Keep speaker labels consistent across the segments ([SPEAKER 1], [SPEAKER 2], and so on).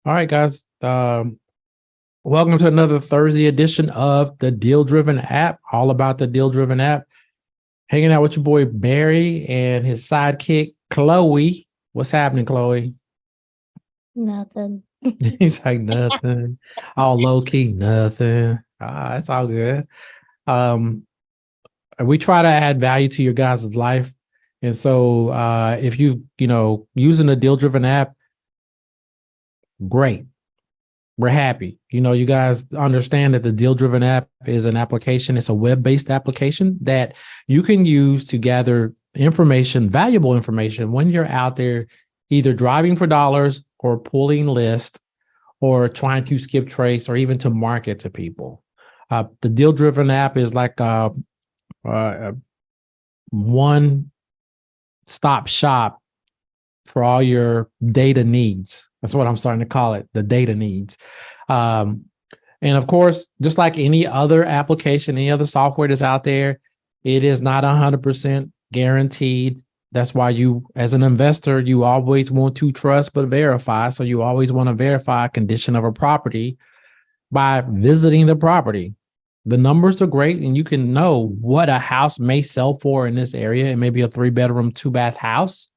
[SPEAKER 1] All right, guys. Welcome to another Thursday edition of the DealDriven app. All about the DealDriven app. Hanging out with your boy Barry and his sidekick Chloe. What's happening, Chloe?
[SPEAKER 2] Nothing.
[SPEAKER 1] He's like nothing. All low key, nothing. That's all good. Um, we try to add value to your guys' life, and so if you using the DealDriven app, great. We're happy. You guys understand that the DealDriven app is an application. It's a web-based application that you can use to gather information, valuable information when you're out there either driving for dollars or pulling lists or trying to skip trace or even to market to people. The DealDriven app is like a one-stop shop for all your data needs. That's what I'm starting to call it, the data needs. Um, and of course, just like any other application, any other software that's out there, it is not 100% guaranteed. That's why you, as an investor, you always want to trust but verify. So you always want to verify condition of a property by visiting the property. The numbers are great, and you can know what a house may sell for in this area. It may be a 3-bedroom, 2-bath house,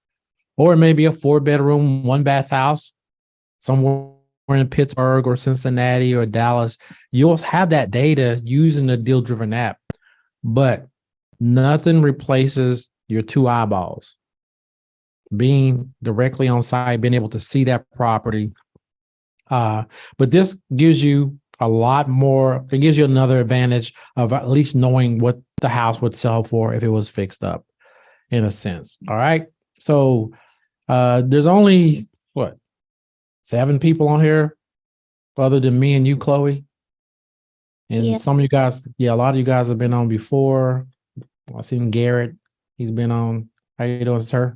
[SPEAKER 1] or it may be a 4-bedroom, 1-bath house somewhere in Pittsburgh or Cincinnati or Dallas. You'll have that data using the DealDriven app, but nothing replaces your two eyeballs. Being directly on site, being able to see that property. But this gives you a lot more. It gives you another advantage of at least knowing what the house would sell for if it was fixed up, in a sense. All right. So there's only 7 people on here other than me and you, Chloe. And
[SPEAKER 2] Yeah.
[SPEAKER 1] some of you guys, a lot of you guys have been on before. I've seen Garrett. He's been on. How you doing, sir?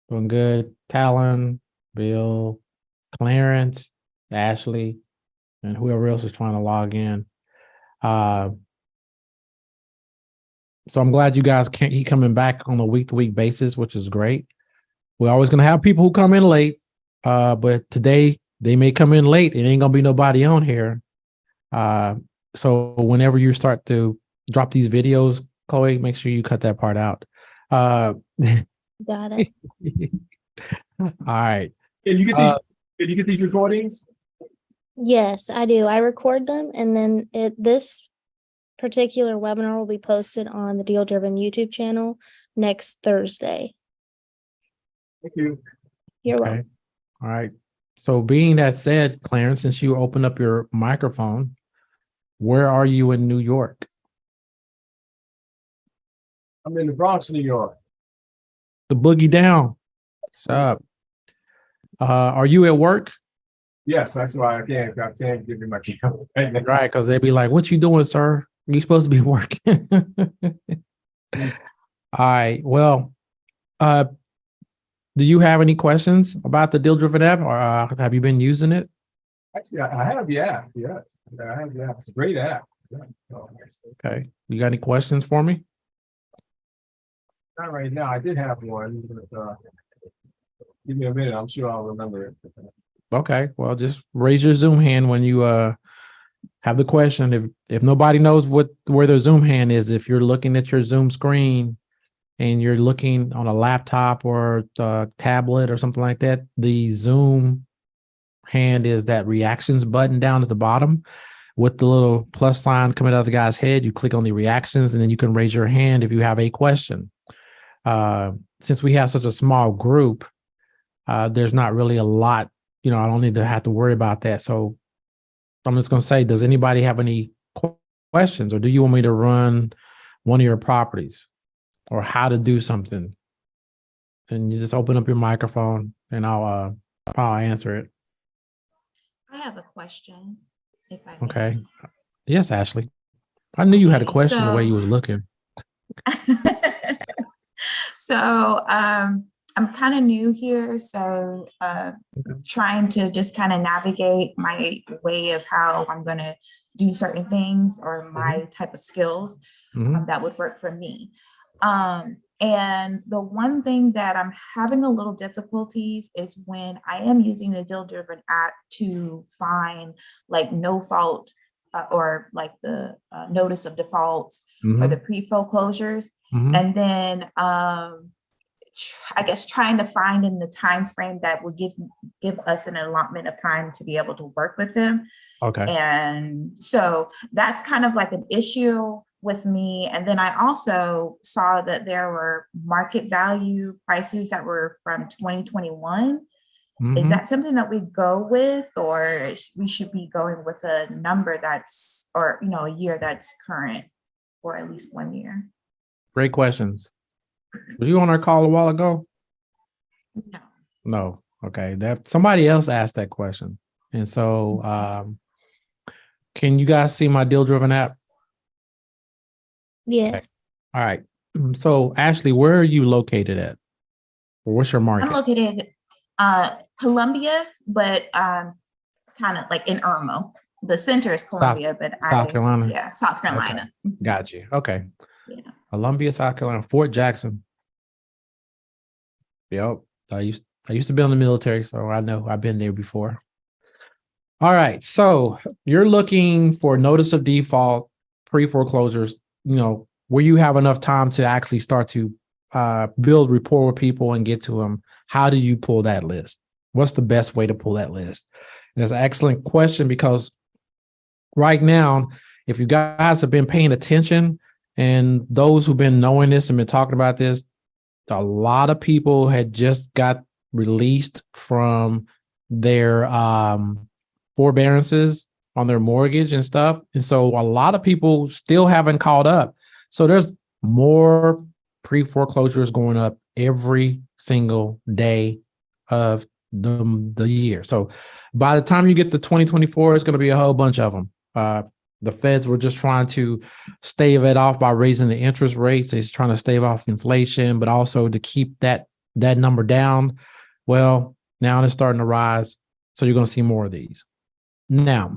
[SPEAKER 1] Doing good. Talon, Bill, Clarence, Ashley, and whoever else is trying to log in. So I'm glad you guys keep coming back on a week-to-week basis, which is great. We're always going to have people who come in late, but today they may come in late. It ain't going to be nobody on here. So whenever you start to drop these videos, Chloe, make sure you cut that part out.
[SPEAKER 2] Got it.
[SPEAKER 1] All right.
[SPEAKER 3] Can you get these? Can you get these recordings?
[SPEAKER 2] Yes, I do. I record them, and then this particular webinar will be posted on the DealDriven YouTube channel next Thursday.
[SPEAKER 3] Thank you.
[SPEAKER 2] You're
[SPEAKER 1] Okay.
[SPEAKER 2] welcome.
[SPEAKER 1] All right. So being that said, Clarence, since you opened up your microphone, where are you in New York?
[SPEAKER 3] I'm in the Bronx, New York.
[SPEAKER 1] The boogie down. What's up? Are you at work?
[SPEAKER 3] Yes, that's why I can't give you my camera.
[SPEAKER 1] Right, because they'd be like, "What you doing, sir? You supposed to be working." All right. Well, do you have any questions about the DealDriven app, or have you been using it?
[SPEAKER 3] Actually, I have the app. Yes, I have the app. It's a great app. Yeah.
[SPEAKER 1] Okay. You got any questions for me?
[SPEAKER 3] Not right now. I did have one, but give me a minute. I'm sure I'll remember it.
[SPEAKER 1] Okay. Well, just raise your Zoom hand when you have the question. If nobody knows where the Zoom hand is, if you're looking at your Zoom screen and you're looking on a laptop or a tablet or something like that, the Zoom hand is that reactions button down at the bottom with the little plus sign coming out of the guy's head. You click on the reactions, and then you can raise your hand if you have a question. Since we have such a small group, there's not really a lot, I don't need to have to worry about that. So I'm just going to say, does anybody have any questions, or do you want me to run one of your properties or how to do something? And you just open up your microphone and I'll answer it.
[SPEAKER 4] I have a question, if I may.
[SPEAKER 1] Okay. Yes, Ashley. I knew you had a question the way you was looking.
[SPEAKER 4] So I'm kind of new here, so trying to just kind of navigate my way of how I'm going to do certain things or my type of skills that would work for me. And the one thing that I'm having a little difficulties is when I am using the DealDriven app to find like no fault or like the notice of default or the pre-foreclosures. And then I guess trying to find in the time frame that will give us an allotment of time to be able to work with them.
[SPEAKER 1] Okay.
[SPEAKER 4] And so that's kind of like an issue with me. And then I also saw that there were market value prices that were from 2021. Is that something that we go with, or we should be going with a number that's, or, you know, a year that's current, or at least 1 year?
[SPEAKER 1] Great questions. Was you on our call a while ago?
[SPEAKER 4] No.
[SPEAKER 1] No. Okay. That somebody else asked that question. And so can you guys see my DealDriven app?
[SPEAKER 2] Yes.
[SPEAKER 1] All right. So Ashley, where are you located at? Or what's your market?
[SPEAKER 4] I'm located Columbia, but kind of like in Irmo. The center is Columbia, but
[SPEAKER 1] South Carolina?
[SPEAKER 4] Yeah, South Carolina.
[SPEAKER 1] Okay. Got you. Okay.
[SPEAKER 4] Yeah.
[SPEAKER 1] Columbia, South Carolina, Fort Jackson. Yep. I used to be in the military, so I know I've been there before. All right. So you're looking for notice of default, pre-foreclosures, you know, where you have enough time to actually start to build rapport with people and get to them. How do you pull that list? What's the best way to pull that list? And it's an excellent question, because right now, if you guys have been paying attention, and those who've been knowing this and been talking about this, a lot of people had just got released from their forbearances on their mortgage and stuff. And so a lot of people still haven't caught up. So there's more pre-foreclosures going up every single day of the year. So by the time you get to 2024, it's going to be a whole bunch of them. The feds were just trying to stave it off by raising the interest rates. It's trying to stave off inflation, but also to keep that number down. Well, now it's starting to rise. So you're going to see more of these. Now,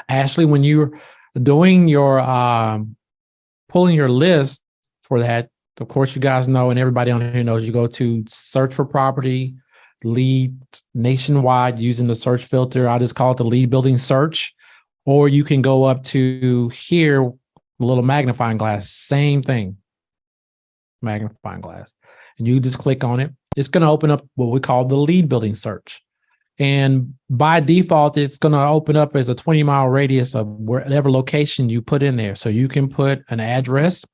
[SPEAKER 1] Ashley, when you're doing your pulling your list for that, of course, you guys know, and everybody on here knows, you go to search for property, lead nationwide using the search filter. I just call it the lead building search. Or you can go up to here, a little magnifying glass, same thing, magnifying glass. And you just click on it. It's going to open up what we call the lead building search. And by default, it's going to open up as a 20-mile radius of whatever location you put in there. So you can put an address,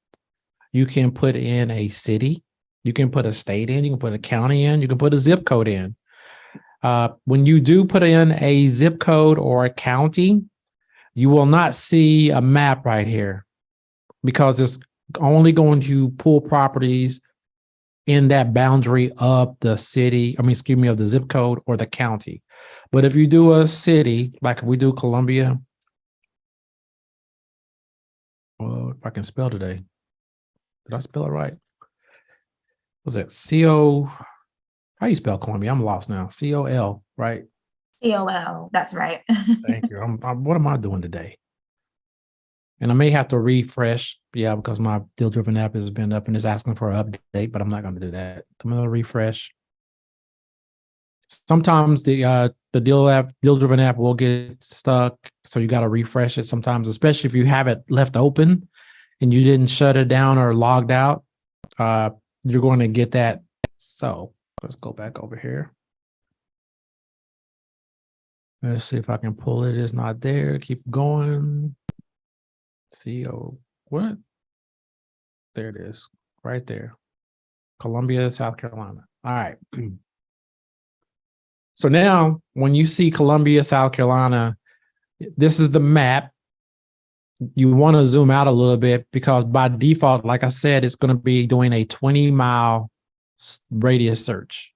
[SPEAKER 1] you can put in a city, you can put a state in, you can put a county in, you can put a zip code in. When you do put in a zip code or a county, you will not see a map right here, because it's only going to pull properties in that boundary of the city, of the zip code or the county. But if you do a city, like we do Columbia, well, if I can spell today, did I spell it right? Was it C-O? How you spell Columbia? I'm lost now. C-O-L, right?
[SPEAKER 4] COL, that's right.
[SPEAKER 1] Thank you. What am I doing today? And I may have to refresh, because my DealDriven app has been up and it's asking for an update, but I'm not going to do that. I'm going to refresh. Sometimes the DealDriven app will get stuck, so you got to refresh it sometimes, especially if you have it left open and you didn't shut it down or logged out. You're going to get that. So let's go back over here. Let's see if I can pull it. It's not there. Keep going. What? There it is, right there. Columbia, South Carolina. All right. So now when you see Columbia, South Carolina, this is the map. You want to zoom out a little bit, because by default, like I said, it's going to be doing a 20-mile radius search.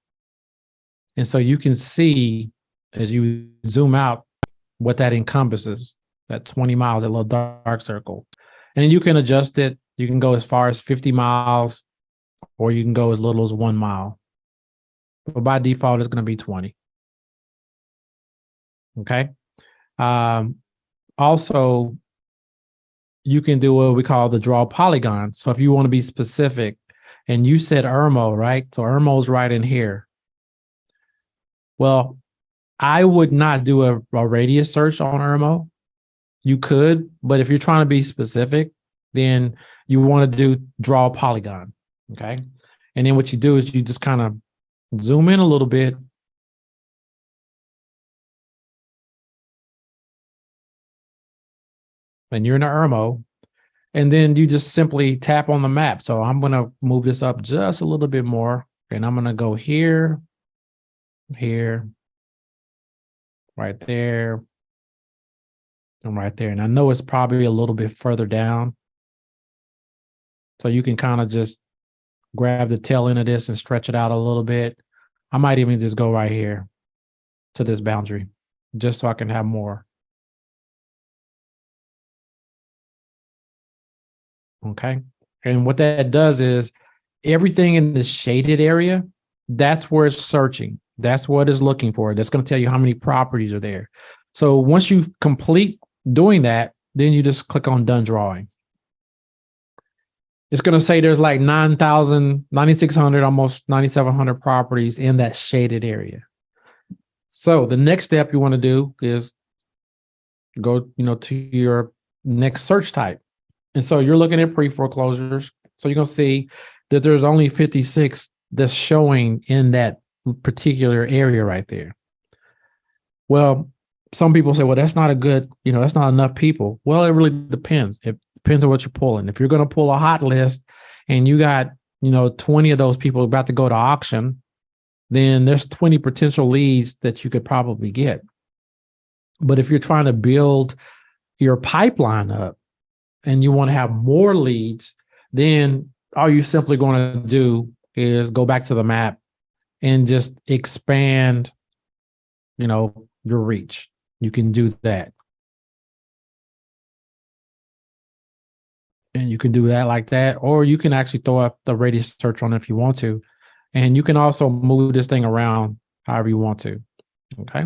[SPEAKER 1] And so you can see as you zoom out what that encompasses, that 20 miles, that little dark circle. And you can adjust it. You can go as far as 50 miles, or you can go as little as 1 mile. But by default, it's going to be 20. Okay. Also, you can do what we call the draw polygons. So if you want to be specific, and you said Irmo, right? So Irmo's right in here. Well, I would not do a radius search on Irmo. You could, but if you're trying to be specific, then you want to do draw a polygon. Okay. And then what you do is you just kind of zoom in a little bit. And you're in the Irmo. And then you just simply tap on the map. So I'm going to move this up just a little bit more. And I'm going to go here, here, right there, and right there. And I know it's probably a little bit further down. So you can kind of just grab the tail end of this and stretch it out a little bit. I might even just go right here to this boundary, just so I can have more. Okay. And what that does is everything in the shaded area, that's where it's searching. That's what it's looking for. That's going to tell you how many properties are there. So once you complete doing that, then you just click on done drawing. It's going to say there's like 9,000, 9,600, almost 9,700 properties in that shaded area. So the next step you want to do is go, to your next search type. And so you're looking at pre-foreclosures. So you're going to see that there's only 56 that's showing in that particular area right there. Well, some people say, well, that's not a good, that's not enough people. Well, it really depends. It depends on what you're pulling. If you're going to pull a hot list and you got, 20 of those people about to go to auction, then there's 20 potential leads that you could probably get. But if you're trying to build your pipeline up and you want to have more leads, then all you're simply going to do is go back to the map and just expand, your reach. You can do that. And you can do that like that, or you can actually throw up the radius search on it if you want to. And you can also move this thing around however you want to. Okay.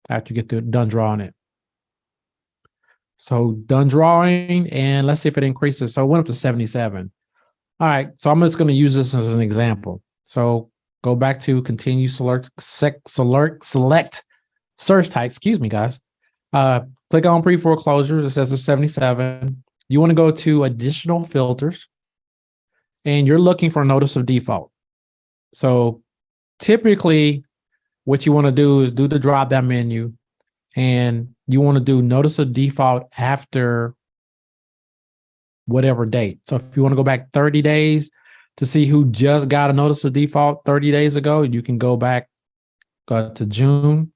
[SPEAKER 1] After you get done drawing it. So done drawing, and let's see if it increases. So it went up to 77. All right. So I'm just going to use this as an example. So go back to continue select search type. Excuse me, guys. Click on pre-foreclosures. It says it's 77. You want to go to additional filters, and you're looking for a notice of default. So typically what you want to do is do the drop down menu, and you want to do notice of default after whatever date. So if you want to go back 30 days to see who just got a notice of default 30 days ago, you can go back to June.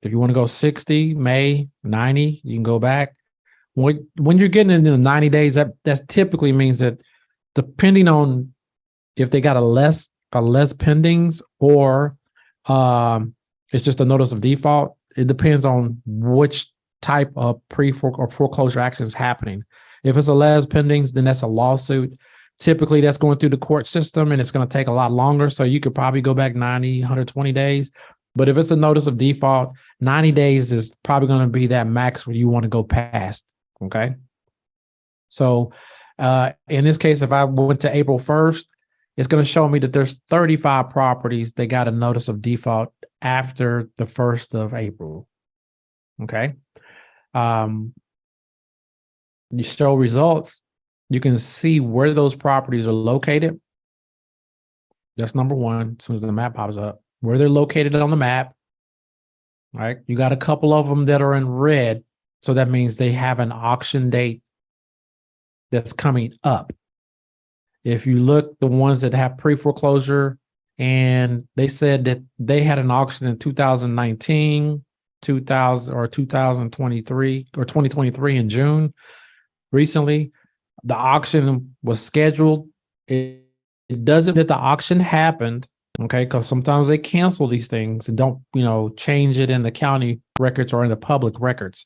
[SPEAKER 1] If you want to go 60, May, 90, you can go back. When you're getting into the 90 days, that typically means that depending on if they got a less pendings or it's just a notice of default, it depends on which type of foreclosure action is happening. If it's a less pendings, then that's a lawsuit. Typically, that's going through the court system, and it's going to take a lot longer. So you could probably go back 90, 120 days. But if it's a notice of default, 90 days is probably going to be that max where you want to go past. Okay. So in this case, if I went to April 1st, it's going to show me that there's 35 properties that got a notice of default after the 1st of April. Okay. You show results. You can see where those properties are located. That's number one. As soon as the map pops up, where they're located on the map. All right. You got a couple of them that are in red. So that means they have an auction date that's coming up. If you look, the ones that have pre-foreclosure, and they said that they had an auction in 2019, 2023 or 2023 in June. Recently, the auction was scheduled. It doesn't that the auction happened, okay? Because sometimes they cancel these things and don't, change it in the county records or in the public records.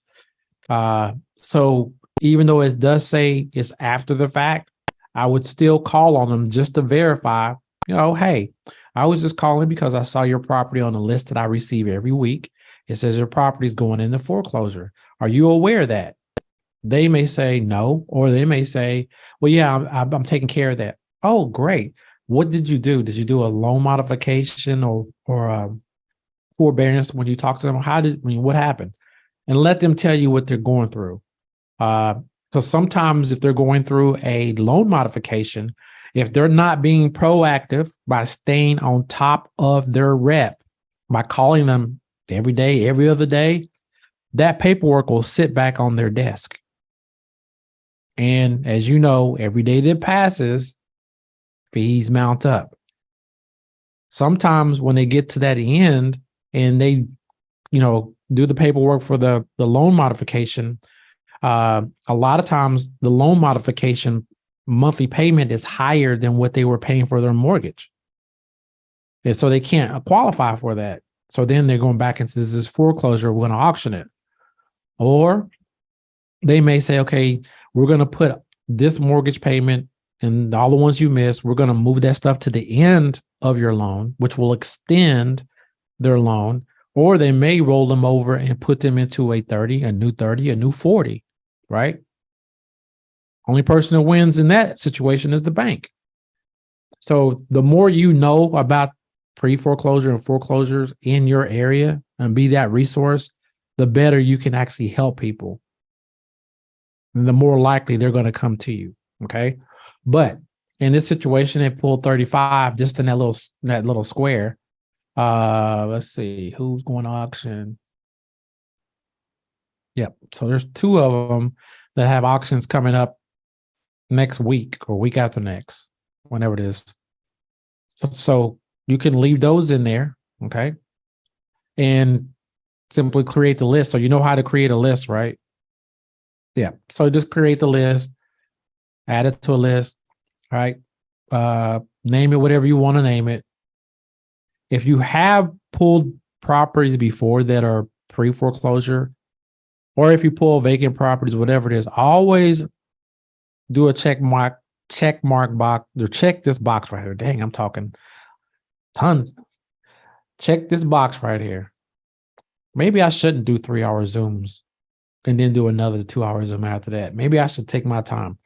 [SPEAKER 1] So even though it does say it's after the fact, I would still call on them just to verify, hey, I was just calling because I saw your property on the list that I receive every week. It says your property is going into foreclosure. Are you aware of that? They may say no, or they may say, well, yeah, I'm taking care of that. Oh, great. What did you do? Did you do a loan modification or forbearance when you talk to them? What happened? And let them tell you what they're going through. Because sometimes if they're going through a loan modification, if they're not being proactive by staying on top of their rep, by calling them every day, every other day, that paperwork will sit back on their desk. And as you know, every day that passes, fees mount up. Sometimes when they get to that end and they, do the paperwork for the loan modification, a lot of times the loan modification monthly payment is higher than what they were paying for their mortgage. And so they can't qualify for that. So then they're going back into this foreclosure, we're going to auction it. Or they may say, okay, we're going to put this mortgage payment and all the ones you missed, we're going to move that stuff to the end of your loan, which will extend their loan. Or they may roll them over and put them into a 30, a new 40, right? Only person that wins in that situation is the bank. So the more you know about pre-foreclosure and foreclosures in your area and be that resource, the better you can actually help people. And the more likely they're going to come to you. Okay. But in this situation, they pulled 35 just in that little square. Let's see who's going to auction. Yep. So there's 2 of them that have auctions coming up next week or week after next, whenever it is. So you can leave those in there. Okay. And simply create the list. So you know how to create a list, right? Yeah. So just create the list, add it to a list, right? Name it whatever you want to name it. If you have pulled properties before that are pre-foreclosure, or if you pull vacant properties, whatever it is, always do a check mark box, or check this box right here. Dang, I'm talking tons. Check this box right here. Maybe I shouldn't do 3-hour Zooms and then do another 2 hours Zoom after that. Maybe I should take my time.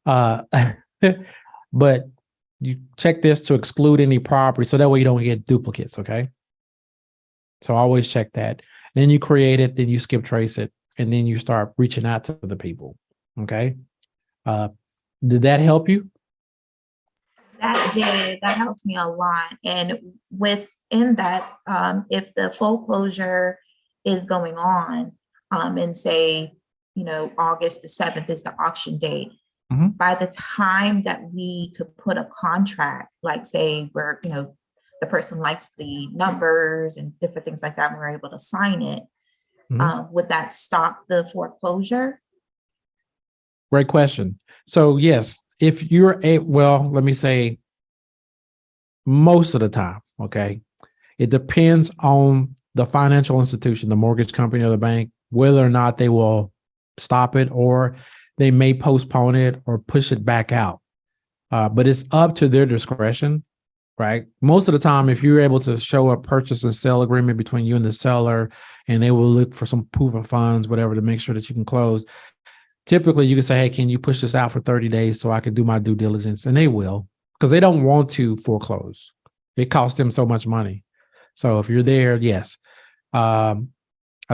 [SPEAKER 1] But you check this to exclude any property so that way you don't get duplicates, okay? So always check that. Then you create it, then you skip trace it, and then you start reaching out to the people, okay? Did that help you?
[SPEAKER 4] That did. That helped me a lot. And within that, if the foreclosure is going on, and say, August the 7th is the auction date, by the time that we could put a contract, like say where, the person likes the numbers and different things like that, and we're able to sign it, would that stop the foreclosure?
[SPEAKER 1] Great question. So yes, if you're let me say most of the time, okay, it depends on the financial institution, the mortgage company or the bank, whether or not they will stop it, or they may postpone it or push it back out. But it's up to their discretion, right? Most of the time, if you're able to show a purchase and sale agreement between you and the seller, and they will look for some proof of funds, whatever, to make sure that you can close, typically you can say, hey, can you push this out for 30 days so I can do my due diligence? And they will, because they don't want to foreclose. It costs them so much money. So if you're there, yes. I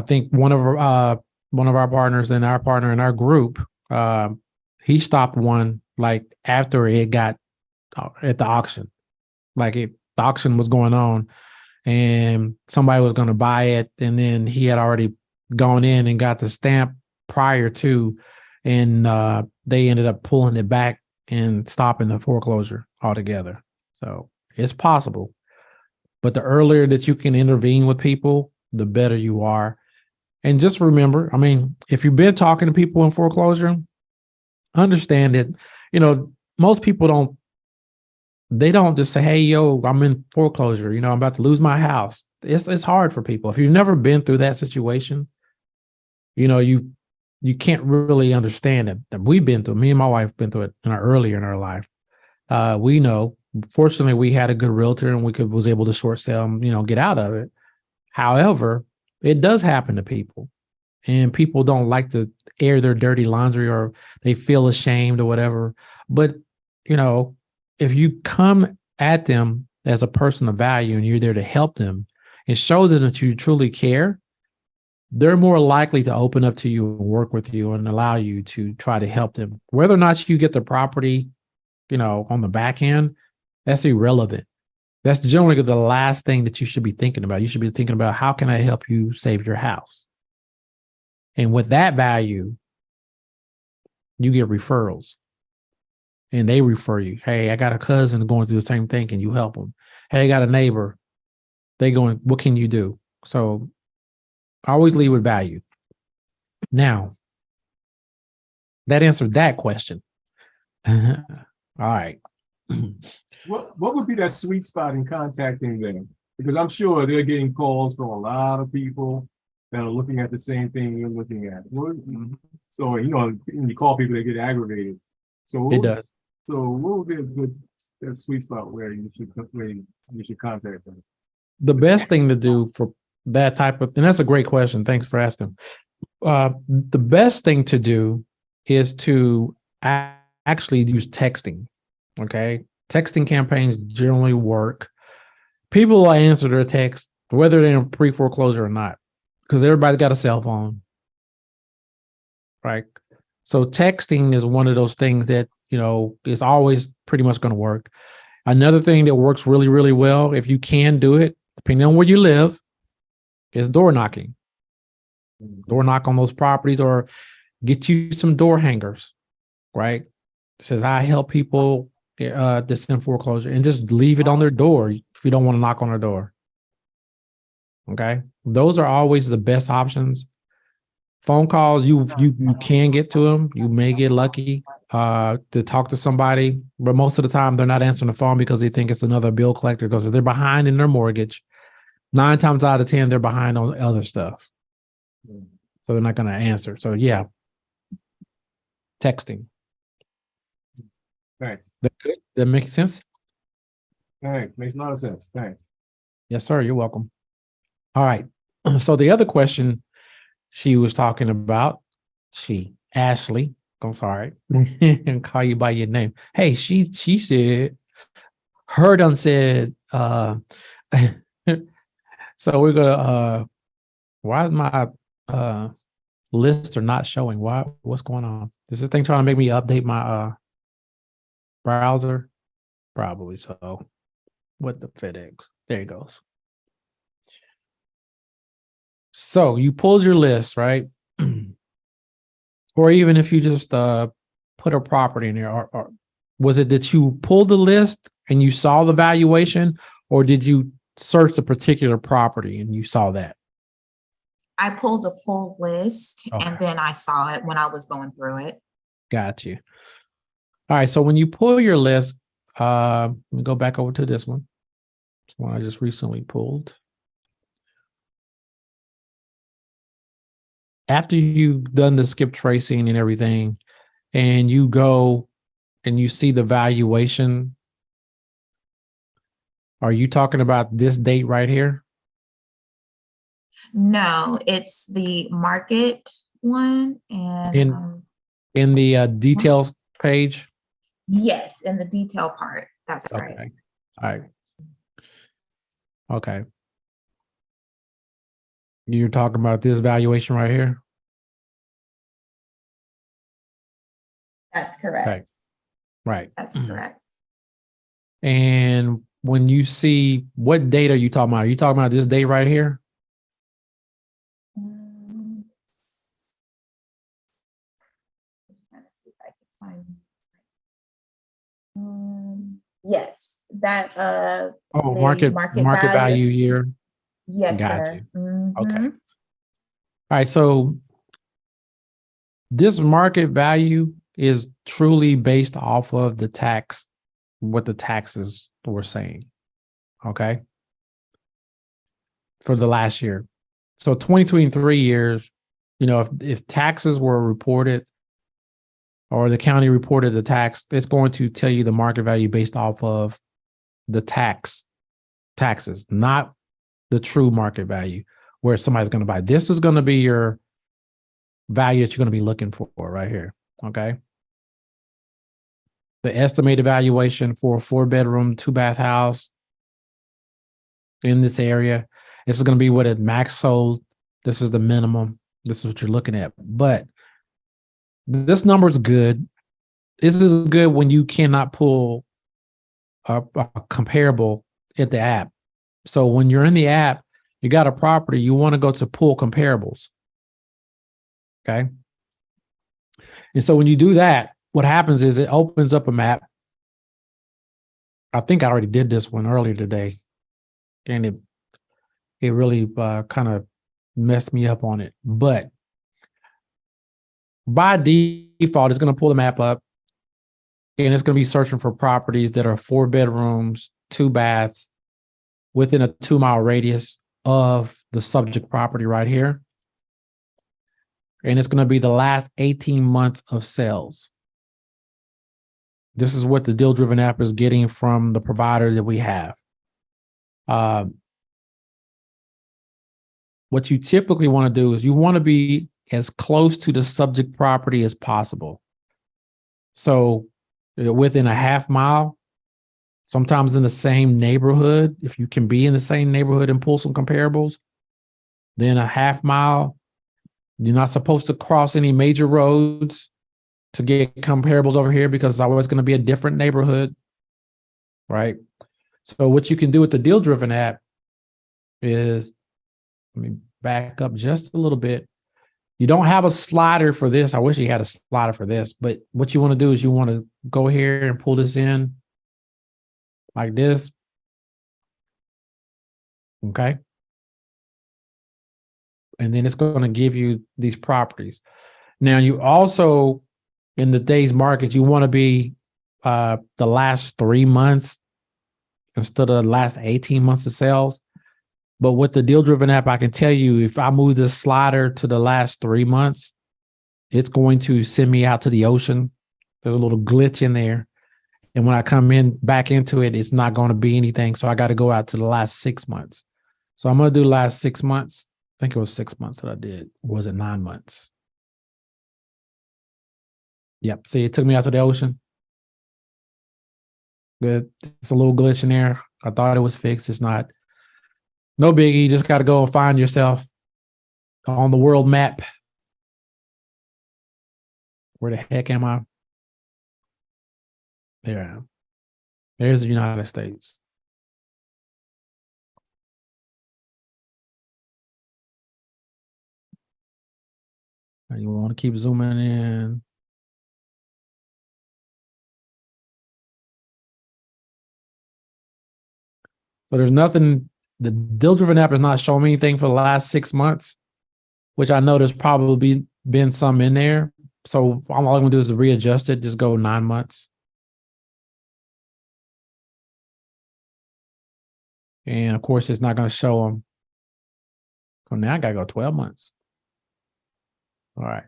[SPEAKER 1] think one of our partners and our partner in our group, he stopped one like after it got at the auction. The auction was going on and somebody was going to buy it, and then he had already gone in and got the stamp prior to, and they ended up pulling it back and stopping the foreclosure altogether. So it's possible, but the earlier that you can intervene with people, the better you are. And just remember, I mean, if you've been talking to people in foreclosure, understand that, most people don't just say, hey, yo, I'm in foreclosure, I'm about to lose my house. It's hard for people. If you've never been through that situation, you can't really understand it. We've been through, me and my wife been through it earlier in our life. We know, fortunately, we had a good realtor and was able to short sell and, get out of it. However, it does happen to people, and people don't like to air their dirty laundry or they feel ashamed or whatever. But, you know, if you come at them as a person of value and you're there to help them and show them that you truly care, they're more likely to open up to you and work with you and allow you to try to help them. Whether or not you get the property, you know, on the back end, that's irrelevant. That's generally the last thing that you should be thinking about. You should be thinking about, how can I help you save your house? And with that value, you get referrals. And they refer you. Hey, I got a cousin going through the same thing. Can you help them? Hey, I got a neighbor. They going, what can you do? So I always lead with value. Now, that answered that question. All right.
[SPEAKER 3] What would be that sweet spot in contacting them? Because I'm sure they're getting calls from a lot of people that are looking at the same thing you're looking at. So, you know, when you call people, they get aggravated. So
[SPEAKER 1] It does.
[SPEAKER 3] So what would be a good that sweet spot where you should contact them?
[SPEAKER 1] The best thing to do for that type of, and that's a great question. Thanks for asking. The best thing to do is to actually use texting. Okay. Texting campaigns generally work. People will answer their text, whether they're in pre-foreclosure or not, because everybody's got a cell phone. Right. So texting is one of those things that, you know, is always pretty much going to work. Another thing that works really, really well, if you can do it, depending on where you live, is door knocking. Door knock on those properties, or get you some door hangers, right? It says, I help people that's in foreclosure, and just leave it on their door if you don't want to knock on their door. Okay. Those are always the best options. Phone calls, you can get to them. You may get lucky to talk to somebody, but most of the time they're not answering the phone because they think it's another bill collector, because if they're behind in their mortgage, 9 times out of 10, they're behind on other stuff. So they're not going to answer. So yeah, texting.
[SPEAKER 3] Thanks.
[SPEAKER 1] That makes sense?
[SPEAKER 3] Thanks. Makes a lot of sense. Thanks.
[SPEAKER 1] Yes, sir. You're welcome. All right. So the other question she was talking about, Ashley, I'm sorry, and call you by your name. Hey, she said, her done said, so we're gonna why is my lists are not showing? What's going on? Is this thing trying to make me update my browser? Probably so. What the FedEx? There it goes. So you pulled your list, right? Or even if you just put a property in there, or was it that you pulled the list and you saw the valuation, or did you search a particular property and you saw that?
[SPEAKER 4] I pulled a full list
[SPEAKER 1] Okay.
[SPEAKER 4] and then I saw it when I was going through it.
[SPEAKER 1] Got you. All right. So when you pull your list, let me go back over to this one. This one I just recently pulled. After you've done the skip tracing and everything, and you go and you see the valuation, are you talking about this date right here?
[SPEAKER 4] No, it's the market one and
[SPEAKER 1] In the details page?
[SPEAKER 4] yes, in the detail part. That's right.
[SPEAKER 1] Okay. All right. Okay. You're talking about this valuation right here?
[SPEAKER 4] That's correct.
[SPEAKER 1] Right.
[SPEAKER 4] That's correct.
[SPEAKER 1] And when you see, what date are you talking about? Are you talking about this date right here?
[SPEAKER 4] Trying to see if I can find. Yes, that
[SPEAKER 1] Oh,
[SPEAKER 4] the
[SPEAKER 1] market
[SPEAKER 4] market
[SPEAKER 1] value year.
[SPEAKER 4] Yes,
[SPEAKER 1] Got
[SPEAKER 4] sir.
[SPEAKER 1] you.
[SPEAKER 4] Mhm.
[SPEAKER 1] Okay. All right. So this market value is truly based off of the tax, what the taxes were saying. Okay. For the last year. So 2023 years, you know, if taxes were reported or the county reported the tax, it's going to tell you the market value based off of the taxes, not the true market value where somebody's going to buy. This is going to be your value that you're going to be looking for right here. Okay. The estimated valuation for a 4-bedroom, 2-bath house in this area. This is going to be what it max sold. This is the minimum. This is what you're looking at. But this number is good. This is good when you cannot pull a comparable at the app. So when you're in the app, you got a property, you want to go to pull comparables. Okay. And so when you do that, what happens is it opens up a map. I think I already did this one earlier today. And it really kind of messed me up on it. But by default, it's going to pull the map up. And it's going to be searching for properties that are 4 bedrooms, 2 baths, within a 2-mile radius of the subject property right here. And it's going to be the last 18 months of sales. This is what the DealDriven app is getting from the provider that we have. What you typically want to do is you want to be as close to the subject property as possible. So within a half mile, sometimes in the same neighborhood, if you can be in the same neighborhood and pull some comparables, then a half mile, you're not supposed to cross any major roads to get comparables over here because it's always going to be a different neighborhood, right? So what you can do with the DealDriven app is, let me back up just a little bit. You don't have a slider for this. I wish you had a slider for this, but what you want to do is you want to go here and pull this in like this. Okay. And then it's going to give you these properties. Now, you also, in the day's market, you want to be the last 3 months instead of the last 18 months of sales. But with the DealDriven app, I can tell you, if I move this slider to the last 3 months, it's going to send me out to the ocean. There's a little glitch in there. And when I come in back into it, it's not going to be anything. So I got to go out to the last 6 months. So I'm going to do last 6 months. I think it was 6 months that I did. Or was it 9 months? Yep. See, it took me out to the ocean. Good. It's a little glitch in there. I thought it was fixed. It's not. No biggie. You just got to go and find yourself on the world map. Where the heck am I? There I am. There's the United States. And you want to keep zooming in. So there's nothing, the DealDriven app is not showing me anything for the last 6 months, which I know there's probably been some in there. So all I'm going to do is readjust it, just go 9 months. And of course, it's not going to show them. So now I got to go 12 months. All right.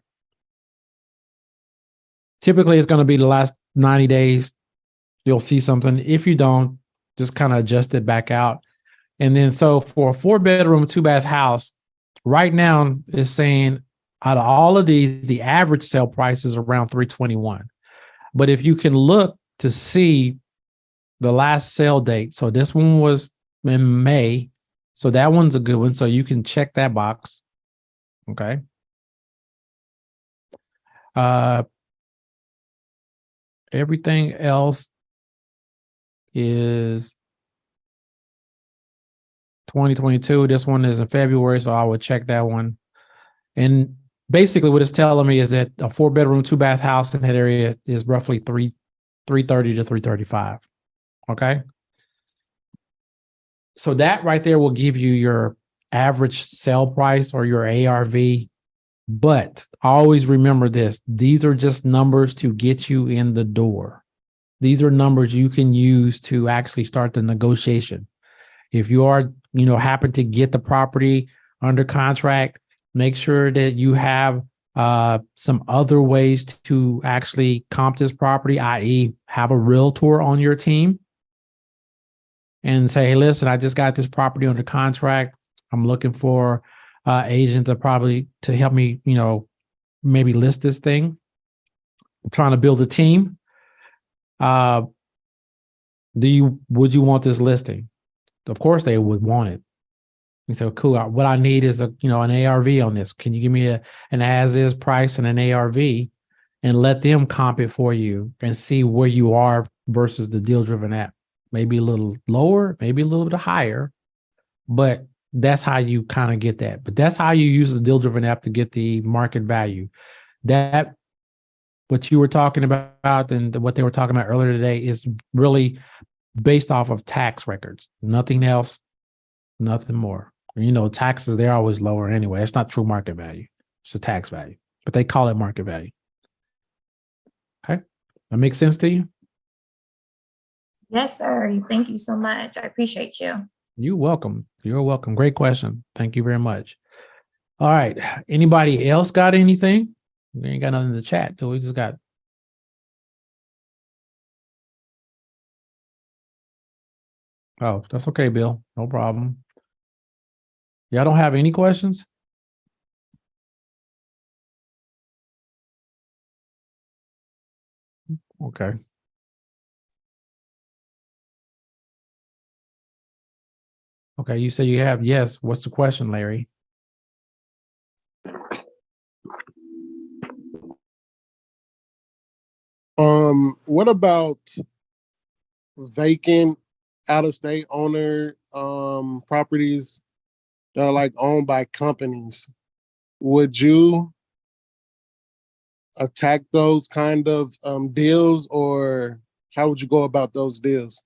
[SPEAKER 1] Typically, it's going to be the last 90 days. You'll see something. If you don't, just kind of adjust it back out. And then so for a 4-bedroom, 2-bath house, right now it's saying out of all of these, the average sale price is around $321. But if you can look to see the last sale date, so this one was in May, so that one's a good one. So you can check that box. Okay. Everything else is 2022. This one is in February, so I would check that one. And basically what it's telling me is that a 4-bedroom, 2-bath house in that area is roughly 330 to 335. Okay. So that right there will give you your average sale price or your ARV. But always remember this, these are just numbers to get you in the door. These are numbers you can use to actually start the negotiation. If you are, happen to get the property under contract, make sure that you have some other ways to actually comp this property, i.e. have a realtor on your team and say, hey, listen, I just got this property under contract. I'm looking for agent to help me, maybe list this thing. I'm trying to build a team. Would you want this listing? Of course they would want it. You say, cool. What I need is an ARV on this. Can you give me an as-is price and an ARV, and let them comp it for you and see where you are versus the DealDriven app? Maybe a little lower, maybe a little bit higher, but that's how you kind of get that. But that's how you use the DealDriven app to get the market value. That what you were talking about and what they were talking about earlier today is really based off of tax records. Nothing else, nothing more. Taxes, they're always lower anyway. It's not true market value. It's a tax value, but they call it market value. Okay. That makes sense to you?
[SPEAKER 4] Yes, sir. Thank you so much. I appreciate you.
[SPEAKER 1] You're welcome. You're welcome. Great question. Thank you very much. All right. Anybody else got anything? We ain't got nothing in the chat. We just got. Oh, that's okay, Bill. No problem. Y'all don't have any questions? Okay. Okay, you say you have. Yes. What's the question, Larry?
[SPEAKER 5] What about vacant out-of-state owner properties that are like owned by companies? Would you attack those kind of deals, or how would you go about those deals?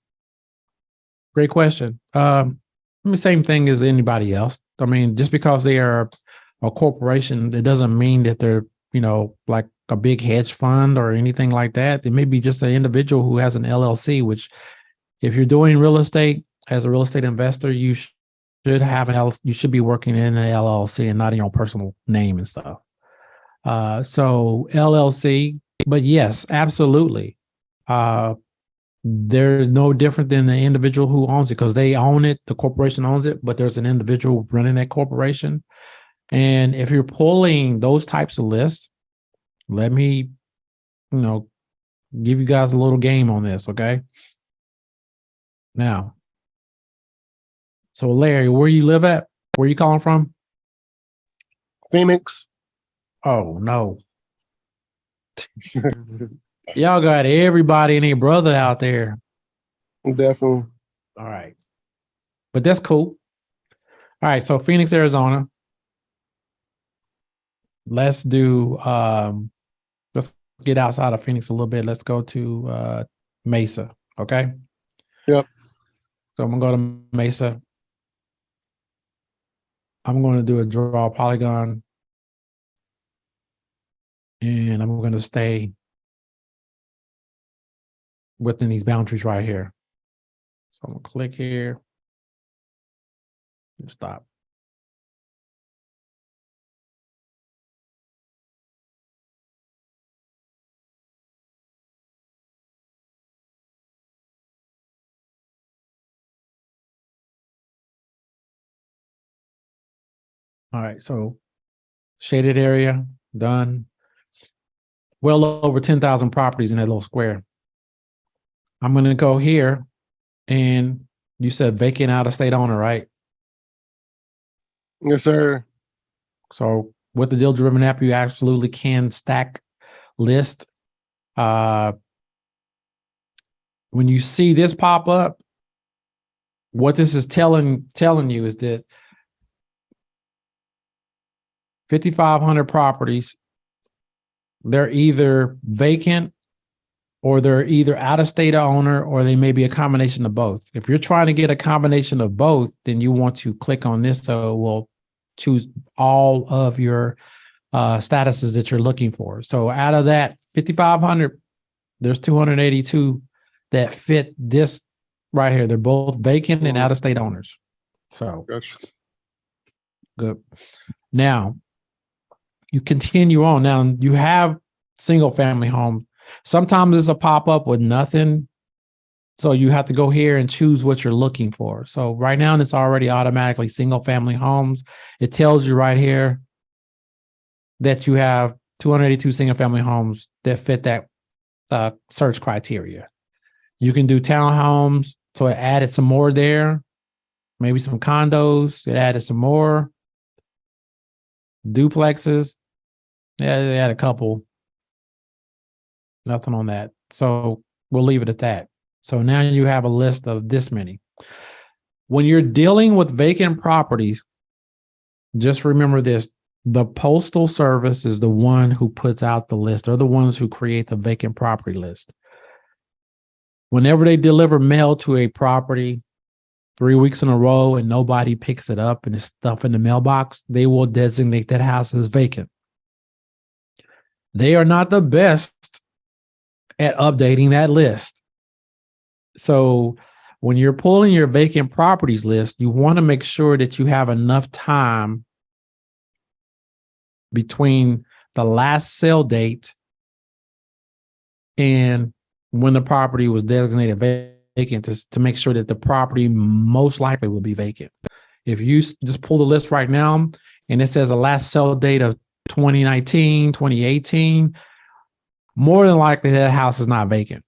[SPEAKER 1] Great question. Same thing as anybody else. I mean, just because they are a corporation, it doesn't mean that they're, like a big hedge fund or anything like that. It may be just an individual who has an LLC, which if you're doing real estate as a real estate investor, you should have you should be working in an LLC and not in your personal name and stuff. So LLC, but yes, absolutely. They're no different than the individual who owns it because they own it. The corporation owns it, but there's an individual running that corporation. And if you're pulling those types of lists, let me, give you guys a little game on this, okay? Now, so Larry, where you live at? Where you calling from?
[SPEAKER 5] Phoenix.
[SPEAKER 1] Oh, no. Y'all got everybody and their brother out there.
[SPEAKER 5] Definitely.
[SPEAKER 1] All right. But that's cool. All right. So Phoenix, Arizona. Let's do, let's get outside of Phoenix a little bit. Let's go to Mesa. Okay.
[SPEAKER 5] Yep.
[SPEAKER 1] So I'm going to go to Mesa. I'm going to do a draw polygon. And I'm going to stay within these boundaries right here. So I'm going to click here and stop. All right, so shaded area, done. Well over 10,000 properties in that little square. I'm going to go here, and you said vacant out-of-state owner, right?
[SPEAKER 5] Yes, sir.
[SPEAKER 1] So with the DealDriven app, you absolutely can stack list. When you see this pop up, what this is telling you is that 5,500 properties, they're either vacant or they're either out-of-state owner, or they may be a combination of both. If you're trying to get a combination of both, then you want to click on this so it will choose all of your statuses that you're looking for. So out of that 5,500, there's 282 that fit this right here. They're both vacant and out-of-state owners. So good. Now, you continue on. Now, you have single-family home. Sometimes it's a pop-up with nothing. So you have to go here and choose what you're looking for. So right now, it's already automatically single-family homes. It tells you right here that you have 282 single family homes that fit that search criteria. You can do townhomes. So it added some more there, maybe some condos. It added some more duplexes. Yeah, they had a couple. Nothing on that. So we'll leave it at that. So now you have a list of this many. When you're dealing with vacant properties, just remember this. The Postal Service is the one who puts out the list. They're the ones who create the vacant property list. Whenever they deliver mail to a property 3 weeks in a row and nobody picks it up and it's stuff in the mailbox, they will designate that house as vacant. They are not the best at updating that list. So when you're pulling your vacant properties list, you want to make sure that you have enough time between the last sale date and when the property was designated vacant to make sure that the property most likely will be vacant. If you just pull the list right now and it says the last sale date of 2019, 2018, more than likely that house is not vacant.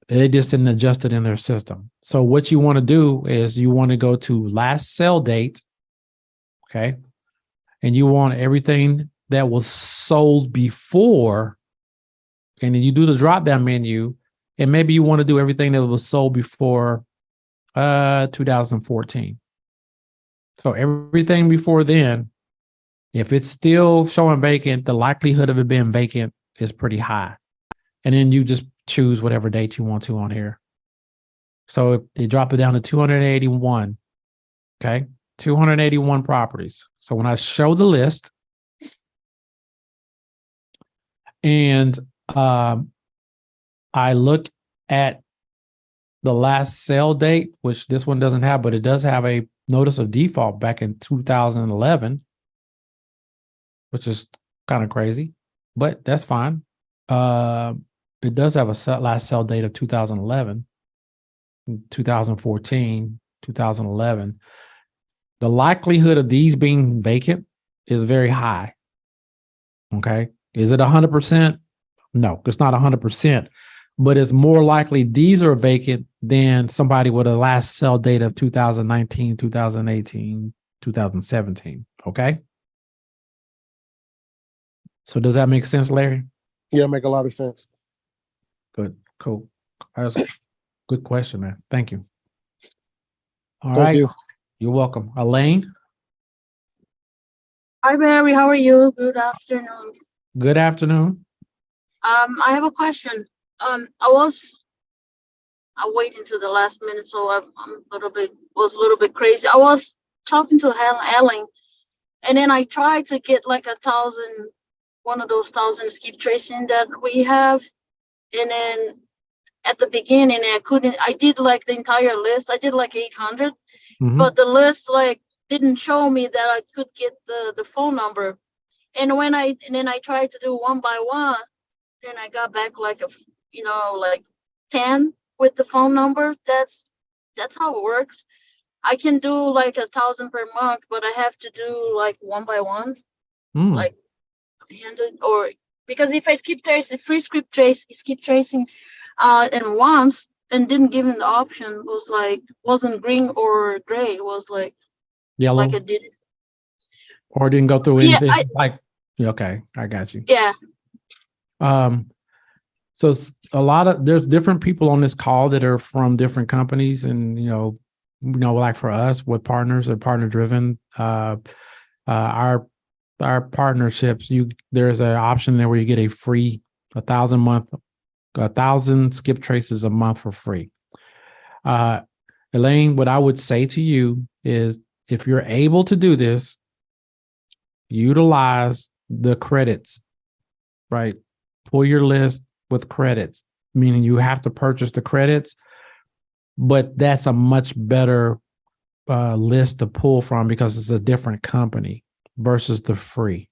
[SPEAKER 1] They just didn't adjust it in their system. So what you want to do is you want to go to last sale date, okay? And you want everything that was sold before, and then you do the drop-down menu, and maybe you want to do everything that was sold before 2014. So everything before then, if it's still showing vacant, the likelihood of it being vacant is pretty high. And then you just choose whatever date you want to on here. So they drop it down to 281. Okay. 281 properties. So when I show the list and I look at the last sale date, which this one doesn't have, but it does have a notice of default back in 2011, which is kind of crazy, but that's fine. It does have a last sale date of 2011, 2014, 2011. The likelihood of these being vacant is very high. Okay. Is it 100%? No, it's not 100%, but it's more likely these are vacant than somebody with a last sale date of 2019, 2018, 2017. Okay. So does that make sense, Larry?
[SPEAKER 5] Yeah, make a lot of sense.
[SPEAKER 1] Good. Cool. That's a good question, man. Thank you. All
[SPEAKER 5] Thank
[SPEAKER 1] right.
[SPEAKER 5] you.
[SPEAKER 1] You're welcome. Elaine,
[SPEAKER 6] Hi, Barry. How are you? Good afternoon.
[SPEAKER 1] good afternoon.
[SPEAKER 6] I have a question. I waited until the last minute, so I'm was a little bit crazy. I was talking to Ellen, and then I tried to get like one of those 1,000 skip tracing that we have, and then at the beginning I couldn't. I did like the entire list. I did like 800,
[SPEAKER 1] Mhm.
[SPEAKER 6] but the list like didn't show me that I could get the phone number. And then I tried to do one by one, then I got back like like 10 with the phone number. That's how it works. I can do like 1,000 per month, but I have to do like one by one,
[SPEAKER 1] Mm.
[SPEAKER 6] like handed or because if I skip trace, free skip tracing, and once and didn't give me the option wasn't green or gray. It was like
[SPEAKER 1] Yellow,
[SPEAKER 6] it didn't.
[SPEAKER 1] or didn't go through
[SPEAKER 6] Yeah,
[SPEAKER 1] anything okay, I got you.
[SPEAKER 6] yeah.
[SPEAKER 1] So there's different people on this call that are from different companies, and like for us with partners or partner driven, our partnerships, there's an option there where you get a free 1,000 skip traces a month for free. Elaine, what I would say to you is if you're able to do this, utilize the credits, right? Pull your list with credits, meaning you have to purchase the credits, but that's a much better list to pull from because it's a different company versus the free.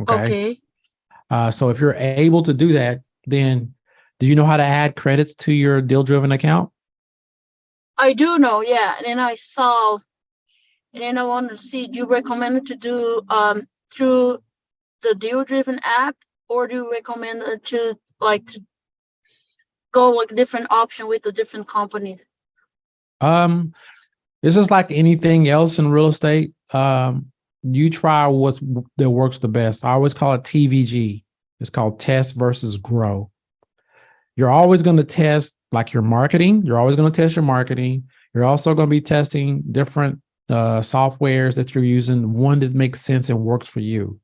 [SPEAKER 1] Okay. So if you're able to do that, then do you know how to add credits to your DealDriven account?
[SPEAKER 6] I do know, yeah. And then I wanted to see, you recommended to do through the DealDriven app, or do you recommend to go like different option with a different company?
[SPEAKER 1] Um, it's just like anything else in real estate. You try that works the best. I always call it TVG. It's called test versus grow. You're always going to test like your marketing. You're always going to test your marketing. You're also going to be testing different softwares that you're using, one that makes sense and works for you.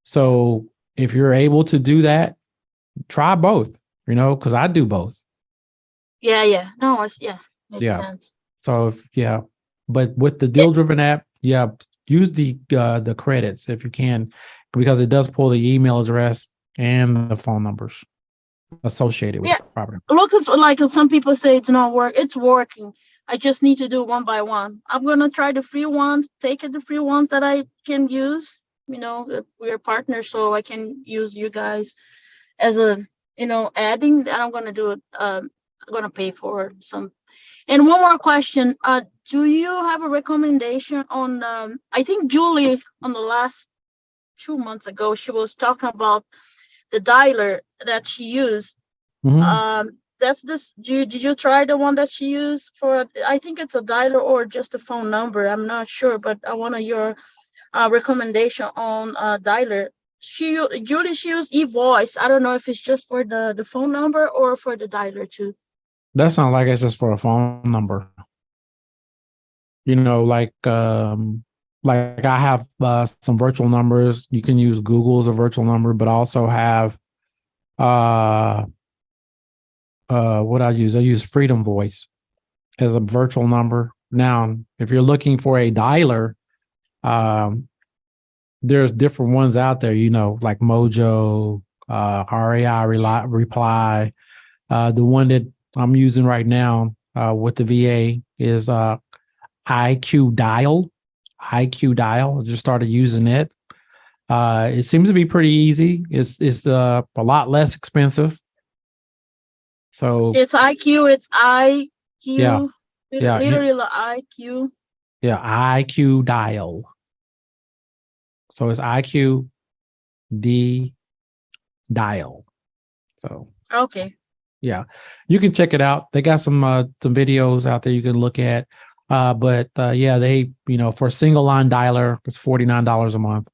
[SPEAKER 1] So if you're able to do that, try both, because I do both.
[SPEAKER 6] Yeah. No, makes
[SPEAKER 1] Yeah.
[SPEAKER 6] sense.
[SPEAKER 1] So yeah, but with the
[SPEAKER 6] Yeah.
[SPEAKER 1] DealDriven app, yeah, use the credits if you can, because it does pull the email address and the phone numbers associated with
[SPEAKER 6] Yeah.
[SPEAKER 1] the property.
[SPEAKER 6] Look, it's like some people say it's not work. It's working. I just need to do one by one. I'm gonna try the free ones, take it the free ones that I can use. We're partners, so I can use you guys as a adding. And I'm gonna do it. I'm gonna pay for some. And one more question. Do you have a recommendation on? I think Julie on the last 2 months ago, she was talking about the dialer that she used.
[SPEAKER 1] Mhm.
[SPEAKER 6] That's this. Did you try the one that she used for? I think it's a dialer or just a phone number. I'm not sure, but I want your recommendation on dialer. Julie, she used eVoice. I don't know if it's just for the phone number or for the dialer too.
[SPEAKER 1] That sounds like it's just for a phone number. Like I have some virtual numbers. You can use Google as a virtual number, but also have what I use Freedom Voice as a virtual number. Now, if you're looking for a dialer, there's different ones out there, like Mojo, REI Reply. The one that I'm using right now with the VA is IQ Dial. IQ Dial. I just started using it. It seems to be pretty easy. It's a lot less expensive. So
[SPEAKER 6] It's IQ. It's IQ.
[SPEAKER 1] yeah,
[SPEAKER 6] Literally IQ.
[SPEAKER 1] yeah, IQ Dial. So it's IQ D Dial. So
[SPEAKER 6] Okay.
[SPEAKER 1] yeah, you can check it out. They got some videos out there you can look at. But yeah, they for a single line dialer, it's $49 a month.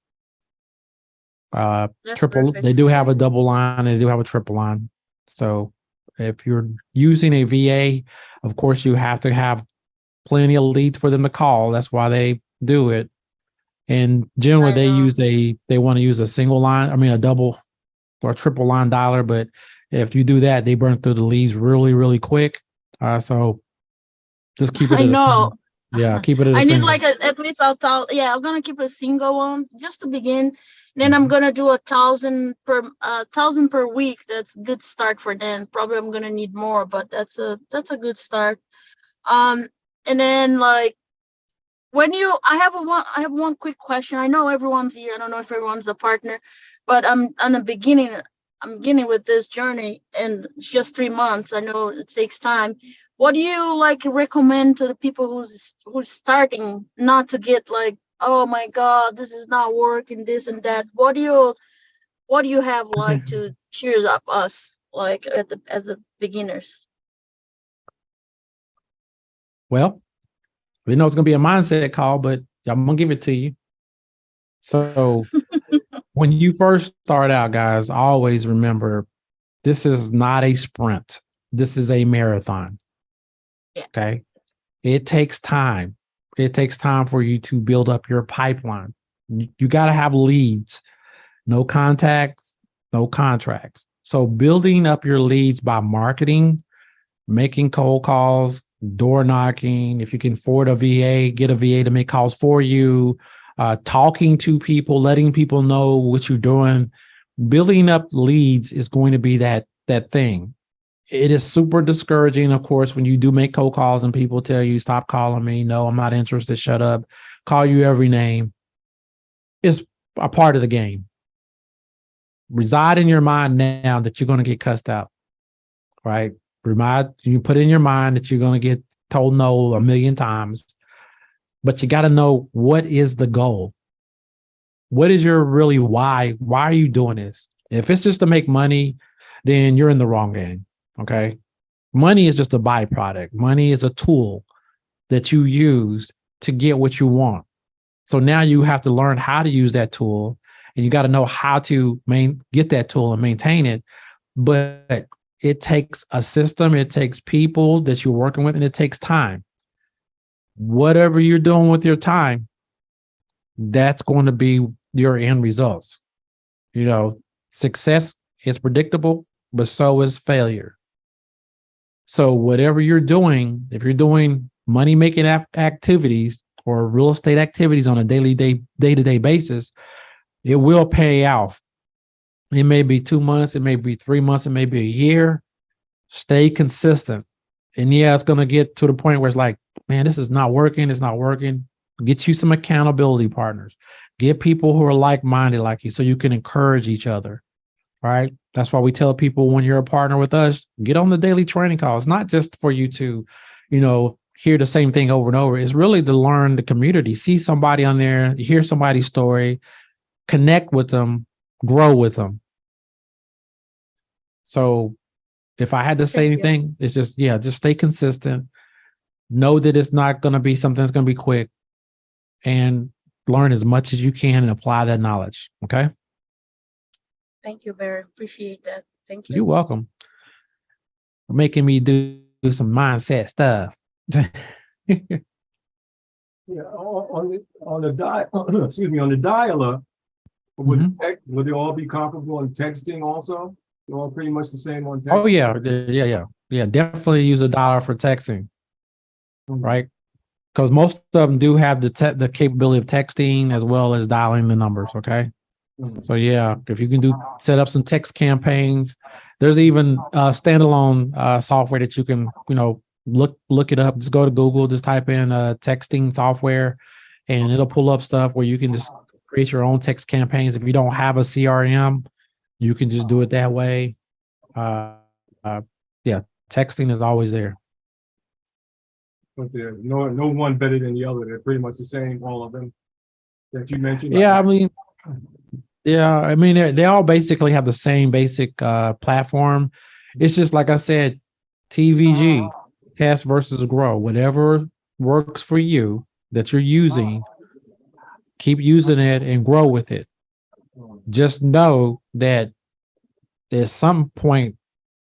[SPEAKER 6] That's
[SPEAKER 1] Triple.
[SPEAKER 6] perfect.
[SPEAKER 1] They do have a double line. They do have a triple line. So if you're using a VA, of course you have to have plenty of leads for them to call. That's why they do it. And generally they want to use a single line. I mean a double or a triple line dialer. But if you do that, they burn through the leads really, really quick. So just keep it
[SPEAKER 6] I
[SPEAKER 1] at a
[SPEAKER 6] know.
[SPEAKER 1] single. Yeah, keep it at a
[SPEAKER 6] I need
[SPEAKER 1] single.
[SPEAKER 6] like at least I'm gonna keep a single one just to begin. Then I'm gonna do 1,000 per week. That's a good start for then. Probably I'm gonna need more, but that's a good start. And then like I have one quick question. I know everyone's here. I don't know if everyone's a partner, but I'm on the beginning. I'm beginning with this journey, and it's just 3 months. I know it takes time. What do you like recommend to the people who's starting, not to get like, oh my God, this is not working, this and that? What do you have like to cheers up us like as the beginners?
[SPEAKER 1] Well, we know it's gonna be a mindset call, but I'm gonna give it to you. So when you first start out, guys, always remember this is not a sprint. This is a marathon.
[SPEAKER 6] Yeah.
[SPEAKER 1] Okay. It takes time. It takes time for you to build up your pipeline. You got to have leads, no contacts, no contracts. So building up your leads by marketing, making cold calls, door knocking. If you can afford a VA, get a VA to make calls for you, talking to people, letting people know what you're doing. Building up leads is going to be that thing. It is super discouraging, of course, when you do make cold calls and people tell you, stop calling me. No, I'm not interested. Shut up. Call you every name. It's a part of the game. Reside in your mind now that you're going to get cussed out, right? You put in your mind that you're going to get told no a million times, but you got to know what is the goal. What is your really why? Why are you doing this? If it's just to make money, then you're in the wrong game. Okay. Money is just a byproduct. Money is a tool that you use to get what you want. So now you have to learn how to use that tool, and you got to know how to get that tool and maintain it. But it takes a system, it takes people that you're working with, and it takes time. Whatever you're doing with your time, that's going to be your end results. You know, success is predictable, but so is failure. So whatever you're doing, if you're doing money making activities or real estate activities on a day-to-day basis, it will pay off. It may be 2 months, it may be 3 months, it may be a year. Stay consistent. And yeah, it's going to get to the point where it's like, man, this is not working. It's not working. Get you some accountability partners. Get people who are like-minded like you so you can encourage each other. All right. That's why we tell people when you're a partner with us, get on the daily training call. It's not just for you to, hear the same thing over and over. It's really to learn the community, see somebody on there, hear somebody's story, connect with them, grow with them. So if I had to say
[SPEAKER 6] Thank you.
[SPEAKER 1] anything, it's just stay consistent. Know that it's not going to be something that's going to be quick, and learn as much as you can and apply that knowledge. Okay.
[SPEAKER 6] Thank you, Barry. Appreciate that. Thank you.
[SPEAKER 1] You're welcome. For making me do some mindset stuff.
[SPEAKER 3] Yeah, on the dialer, would they all be comparable on texting also? They're all pretty much the same on texting?
[SPEAKER 1] Oh yeah. Definitely use a dollar for texting, right? Because most of them do have the capability of texting as well as dialing the numbers. Okay. So yeah, if you can set up some text campaigns, there's even standalone software that you can, look it up. Just go to Google, just type in texting software, and it'll pull up stuff where you can just create your own text campaigns. If you don't have a CRM, you can just do it that way. Texting is always there.
[SPEAKER 3] But there's no one better than the other. They're pretty much the same, all of them that you mentioned.
[SPEAKER 1] They all basically have the same basic platform. It's just like I said, TVG, test versus grow. Whatever works for you that you're using, keep using it and grow with it. Just know that at some point,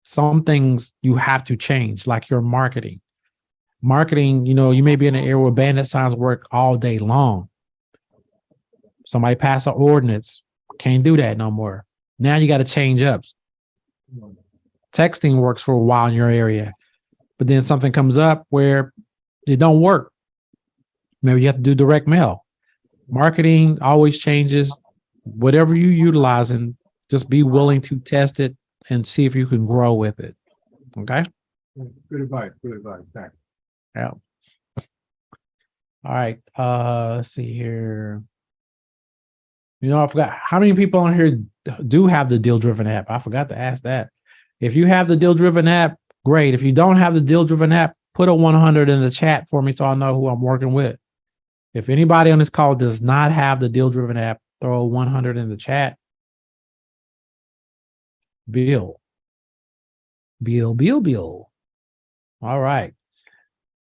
[SPEAKER 1] some things you have to change, like your marketing. Marketing, you may be in an area where bandit signs work all day long. Somebody pass an ordinance, can't do that no more. Now you got to change up. Texting works for a while in your area, but then something comes up where it don't work. Maybe you have to do direct mail. Marketing always changes. Whatever you utilize, and just be willing to test it and see if you can grow with it. Okay.
[SPEAKER 3] Good advice. Thanks.
[SPEAKER 1] Yeah. All right. Let's see here. I forgot how many people on here do have the DealDriven app. I forgot to ask that. If you have the DealDriven app, great. If you don't have the DealDriven app, put a 100 in the chat for me so I know who I'm working with. If anybody on this call does not have the DealDriven app, throw a 100 in the chat. Bill. All right.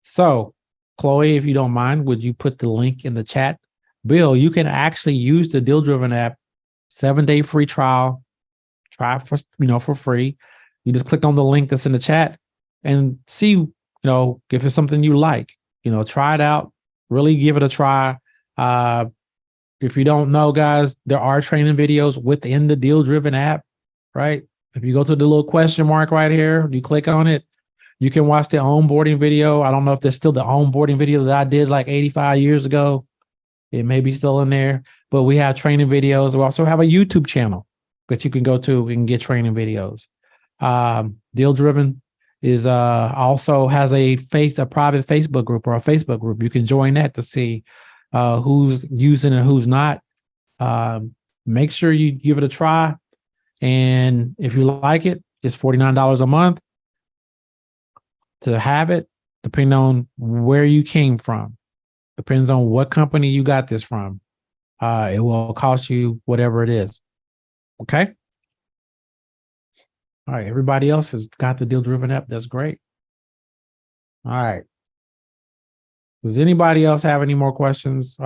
[SPEAKER 1] So, Chloe, if you don't mind, would you put the link in the chat? Bill, you can actually use the DealDriven app, 7-day free trial. Try for free. You just click on the link that's in the chat and see, if it's something you like. Try it out. Really give it a try. If you don't know, guys, there are training videos within the DealDriven app, right? If you go to the little question mark right here, you click on it, you can watch the onboarding video. I don't know if there's still the onboarding video that I did like 85 years ago. It may be still in there, but we have training videos. We also have a YouTube channel that you can go to and get training videos. DealDriven is also has a private Facebook group or a Facebook group. You can join that to see who's using and who's not. Make sure you give it a try. And if you like it, it's $49 a month to have it, depending on where you came from. Depends on what company you got this from. It will cost you whatever it is. Okay. All right. Everybody else has got the DealDriven app. That's great. All right. Does anybody else have any more questions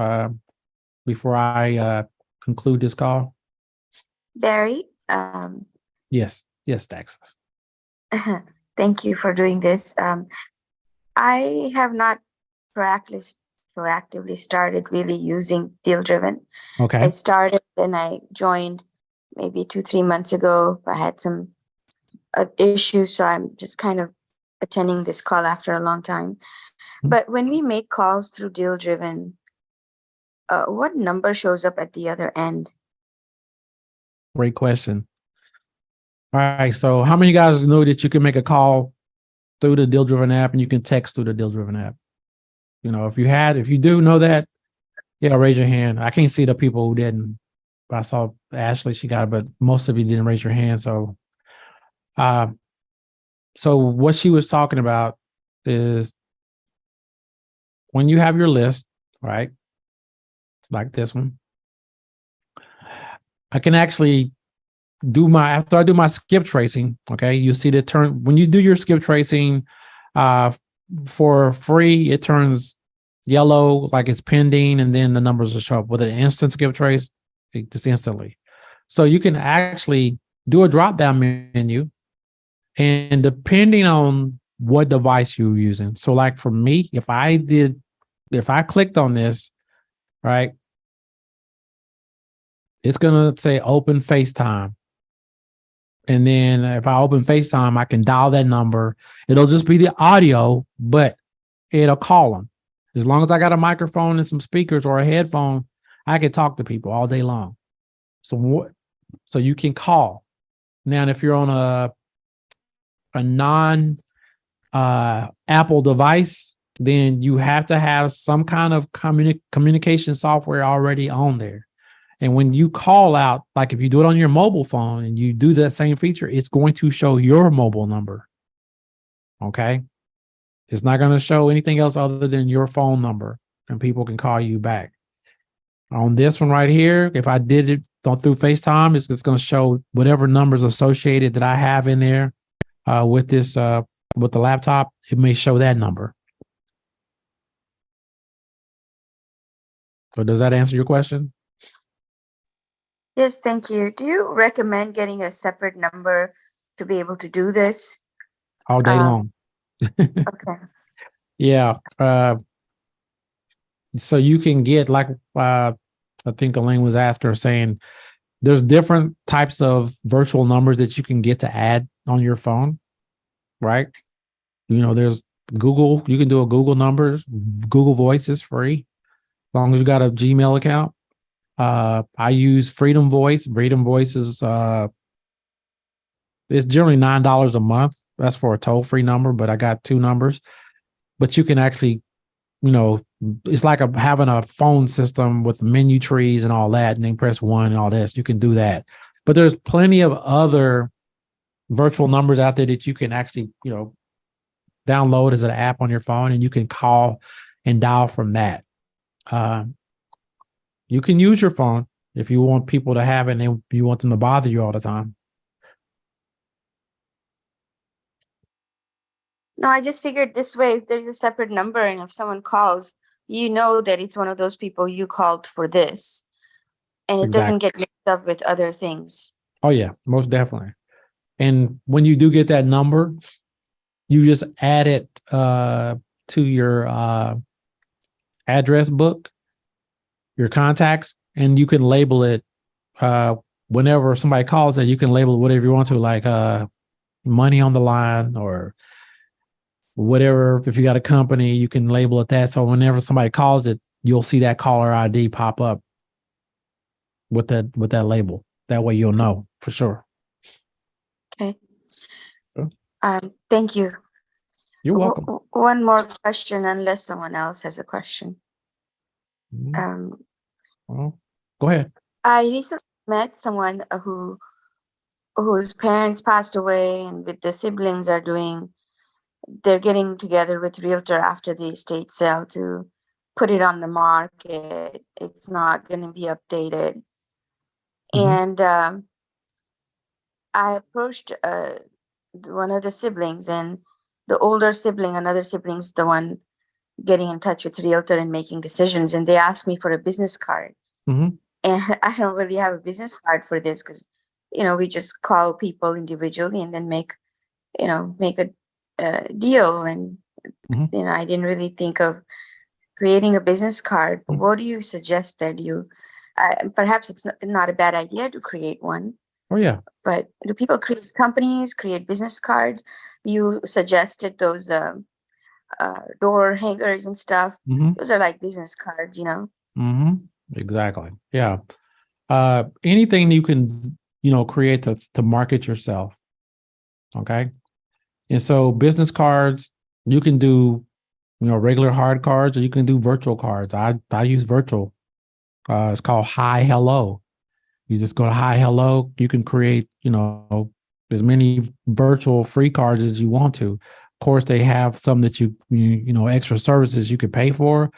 [SPEAKER 1] before I conclude this call?
[SPEAKER 7] Barry,
[SPEAKER 1] Yes. Yes, Dax.
[SPEAKER 7] thank you for doing this. I have not proactively started really using DealDriven.
[SPEAKER 1] Okay.
[SPEAKER 7] I started and I joined maybe 2-3 months ago. I had some issues, so I'm just kind of attending this call after a long time. But when we make calls through DealDriven, what number shows up at the other end?
[SPEAKER 1] Great question. All right. So how many of you guys know that you can make a call through the DealDriven app and you can text through the DealDriven app? You know, if you do know that, yeah, raise your hand. I can't see the people who didn't. I saw Ashley, she got it, but most of you didn't raise your hand. So what she was talking about is when you have your list, right? It's like this one. I can actually after I do my skip tracing, okay, you see the turn when you do your skip tracing for free, it turns yellow like it's pending, and then the numbers will show up. With an instant skip trace, just instantly. So you can actually do a drop down menu, and depending on what device you're using. So like for me, if I clicked on this, right, it's gonna say open FaceTime. And then if I open FaceTime, I can dial that number. It'll just be the audio, but it'll call them. As long as I got a microphone and some speakers or a headphone, I can talk to people all day long. So you can call. Now, if you're on a non Apple device, then you have to have some kind of communication software already on there. And when you call out, like if you do it on your mobile phone and you do that same feature, it's going to show your mobile number. Okay. It's not going to show anything else other than your phone number, and people can call you back. On this one right here, if I did it through FaceTime, it's going to show whatever numbers associated that I have in there with this, with the laptop. It may show that number. So does that answer your question?
[SPEAKER 7] Yes, thank you. Do you recommend getting a separate number to be able to do this?
[SPEAKER 1] All day long.
[SPEAKER 7] Okay.
[SPEAKER 1] Yeah. So you can get like, I think Elaine was asking or saying, there's different types of virtual numbers that you can get to add on your phone, right? You know, there's Google, you can do a Google numbers, Google Voice is free, as long as you got a Gmail account. I use Freedom Voice. Freedom Voice is it's generally $9 a month. That's for a toll-free number, but I got 2 numbers. But you can actually, you know, it's like having a phone system with menu trees and all that, and then press 1 and all this. You can do that. But there's plenty of other virtual numbers out there that you can actually, you know, download as an app on your phone, and you can call and dial from that. You can use your phone if you want people to have it and you want them to bother you all the time.
[SPEAKER 7] No, I just figured this way, if there's a separate number and if someone calls, you know that it's one of those people you called for this, and it doesn't get mixed up with other things.
[SPEAKER 1] Oh yeah, most definitely. And when you do get that number, you just add it to your address book, your contacts, and you can label it whenever somebody calls it, you can label it whatever you want to, like money on the line or whatever. If you got a company, you can label it that. So whenever somebody calls it, you'll see that caller ID pop up with that label. That way you'll know for sure.
[SPEAKER 7] Okay.
[SPEAKER 1] Sure.
[SPEAKER 7] Thank you.
[SPEAKER 1] You're welcome.
[SPEAKER 7] One more question, unless someone else has a question.
[SPEAKER 1] Well, go ahead.
[SPEAKER 7] I recently met someone whose parents passed away, and with the siblings they're getting together with realtor after the estate sale to put it on the market. It's not going to be updated.
[SPEAKER 1] Mhm.
[SPEAKER 7] And I approached one of the siblings, and the older sibling, another sibling's the one getting in touch with realtor and making decisions. And they asked me for a business card.
[SPEAKER 1] Mhm.
[SPEAKER 7] And I don't really have a business card for this because, we just call people individually and then make a deal. And,
[SPEAKER 1] Mhm.
[SPEAKER 7] I didn't really think of creating a business card.
[SPEAKER 1] Mhm.
[SPEAKER 7] What do you suggest that perhaps it's not a bad idea to create one,
[SPEAKER 1] Oh yeah.
[SPEAKER 7] but do people create companies, create business cards? You suggested those door hangers and stuff.
[SPEAKER 1] Mhm.
[SPEAKER 7] Those are like business cards,
[SPEAKER 1] Mhm. Exactly. Yeah. Anything you can, create to market yourself. Okay. And so business cards, you can do, regular hard cards, or you can do virtual cards. I use virtual. It's called Hi Hello. You just go to Hi Hello. You can create, as many virtual free cards as you want to. Of course, they have some that extra services you could pay for,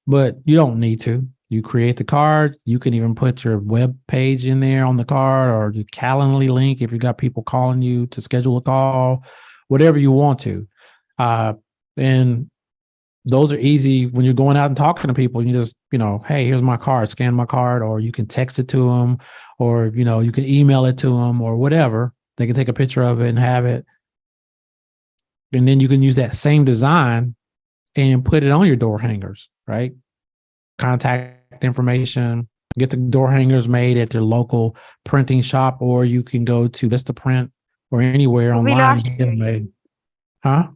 [SPEAKER 1] but you don't need to. You create the card. You can even put your web page in there on the card, or your Calendly link if you got people calling you to schedule a call, whatever you want to. And those are easy when you're going out and talking to people. You just, hey, here's my card, scan my card, or you can text it to them, or, you can email it to them or whatever. They can take a picture of it and have it. And then you can use that same design and put it on your door hangers, right? Contact information, get the door hangers made at your local printing shop, or you can go to Vistaprint or anywhere
[SPEAKER 7] We
[SPEAKER 1] online
[SPEAKER 7] lost
[SPEAKER 1] and get them
[SPEAKER 7] you.
[SPEAKER 1] made. Huh?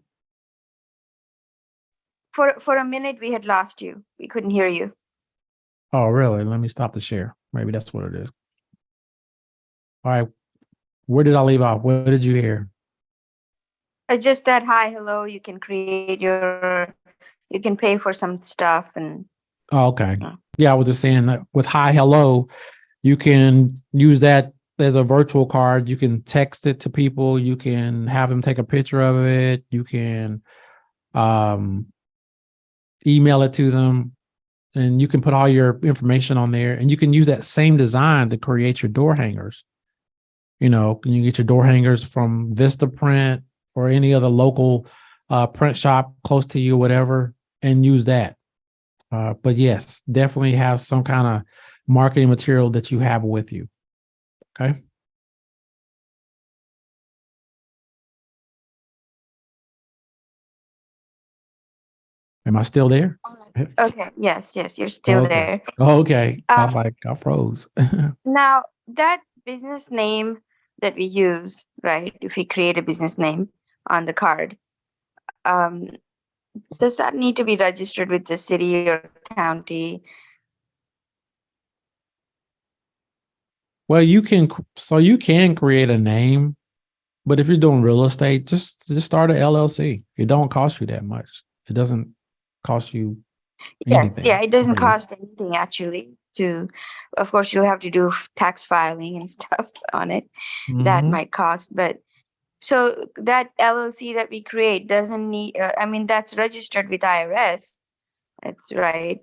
[SPEAKER 7] For a minute, we had lost you. We couldn't hear you.
[SPEAKER 1] Oh, really? Let me stop the share. Maybe that's what it is. All right. Where did I leave off? What did you hear?
[SPEAKER 7] Just that hi, hello, you can you can pay for some stuff and
[SPEAKER 1] Oh, okay.
[SPEAKER 7] Yeah.
[SPEAKER 1] Yeah, I was just saying that with Hi Hello, you can use that as a virtual card. You can text it to people. You can have them take a picture of it. You can email it to them, and you can put all your information on there. And you can use that same design to create your door hangers. You can get your door hangers from Vistaprint or any other local print shop close to you, whatever, and use that. But yes, definitely have some kind of marketing material that you have with you. Okay. Am I still there?
[SPEAKER 7] Okay, yes, you're still
[SPEAKER 1] Okay.
[SPEAKER 7] there.
[SPEAKER 1] Okay. I was like, I froze.
[SPEAKER 7] Now that business name that we use, right? If we create a business name on the card, um, does that need to be registered with the city or county?
[SPEAKER 1] Well, you can create a name, but if you're doing real estate, just start a LLC. It don't cost you that much. It doesn't cost you
[SPEAKER 7] Yes,
[SPEAKER 1] anything.
[SPEAKER 7] yeah, it doesn't
[SPEAKER 1] Hardly.
[SPEAKER 7] cost anything actually of course, you'll have to do tax filing and stuff on it. That
[SPEAKER 1] Mhm.
[SPEAKER 7] might cost, but so that LLC that we create doesn't need, that's registered with IRS. That's right.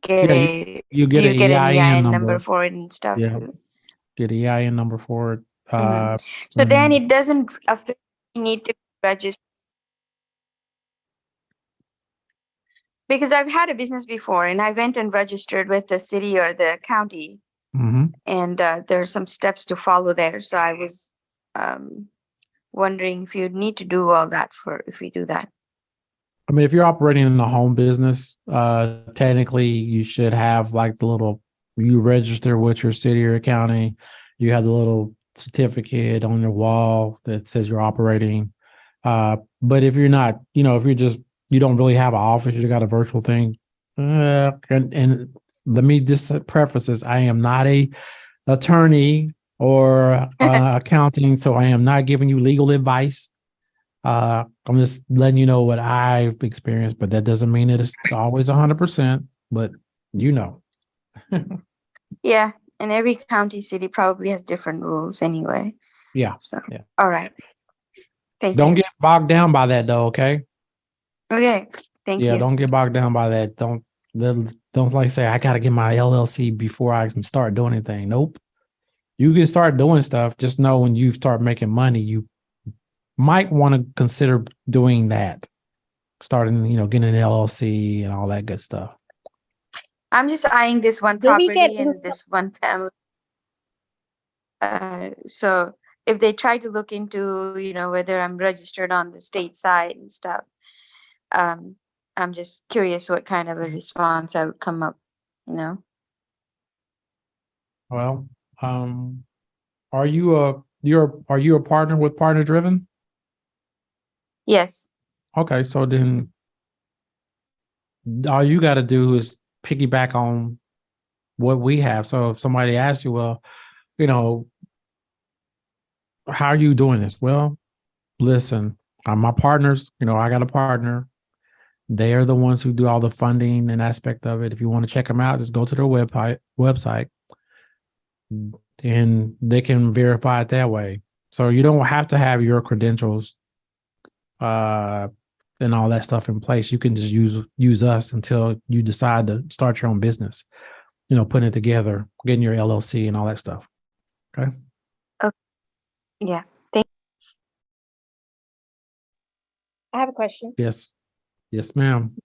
[SPEAKER 7] Get
[SPEAKER 1] Yeah,
[SPEAKER 7] a,
[SPEAKER 1] you
[SPEAKER 7] do
[SPEAKER 1] get
[SPEAKER 7] you
[SPEAKER 1] an
[SPEAKER 7] get an
[SPEAKER 1] EIN
[SPEAKER 7] EIN number
[SPEAKER 1] number.
[SPEAKER 7] for it and stuff
[SPEAKER 1] Yeah,
[SPEAKER 7] too?
[SPEAKER 1] get an EIN number for it.
[SPEAKER 7] Mhm. So then
[SPEAKER 1] And
[SPEAKER 7] it doesn't officially need to register. Because I've had a business before and I went and registered with the city or the county,
[SPEAKER 1] mhm.
[SPEAKER 7] and there's some steps to follow there. So I was wondering if you'd need to do all that if we do that.
[SPEAKER 1] I mean, if you're operating in a home business, technically you should have like you register with your city or county. You have the little certificate on your wall that says you're operating. But if you're not, if you don't really have an office, you got a virtual thing. And let me just preface this: I am not a attorney or accounting, so I am not giving you legal advice. I'm just letting you know what I've experienced, but that doesn't mean that it's always 100%, but
[SPEAKER 7] Yeah, and every county city probably has different rules anyway.
[SPEAKER 1] Yeah.
[SPEAKER 7] So,
[SPEAKER 1] Yeah.
[SPEAKER 7] all right. Thank
[SPEAKER 1] Don't
[SPEAKER 7] you.
[SPEAKER 1] get bogged down by that though, okay?
[SPEAKER 7] Okay. Thank
[SPEAKER 1] Yeah,
[SPEAKER 7] you.
[SPEAKER 1] don't get bogged down by that. Don't like say I got to get my LLC before I can start doing anything. Nope. You can start doing stuff. Just know when you start making money, you might want to consider doing that. Starting, getting an LLC and all that good stuff.
[SPEAKER 7] I'm just eyeing this one
[SPEAKER 2] Do we get
[SPEAKER 7] property and this one family. So if they try to look into, whether I'm registered on the state side and stuff, I'm just curious what kind of a response I would come up,
[SPEAKER 1] Well, are you a partner with Partner Driven?
[SPEAKER 7] Yes.
[SPEAKER 1] Okay, so then all you got to do is piggyback on what we have. So if somebody asks you, well, how are you doing this? Well, listen, my partners, I got a partner. They are the ones who do all the funding and aspect of it. If you want to check them out, just go to their website and they can verify it that way. So you don't have to have your credentials and all that stuff in place. You can just use us until you decide to start your own business, putting it together, getting your LLC and all that stuff. Okay.
[SPEAKER 7] Yeah.
[SPEAKER 8] I have a question.
[SPEAKER 1] Yes. Yes, ma'am.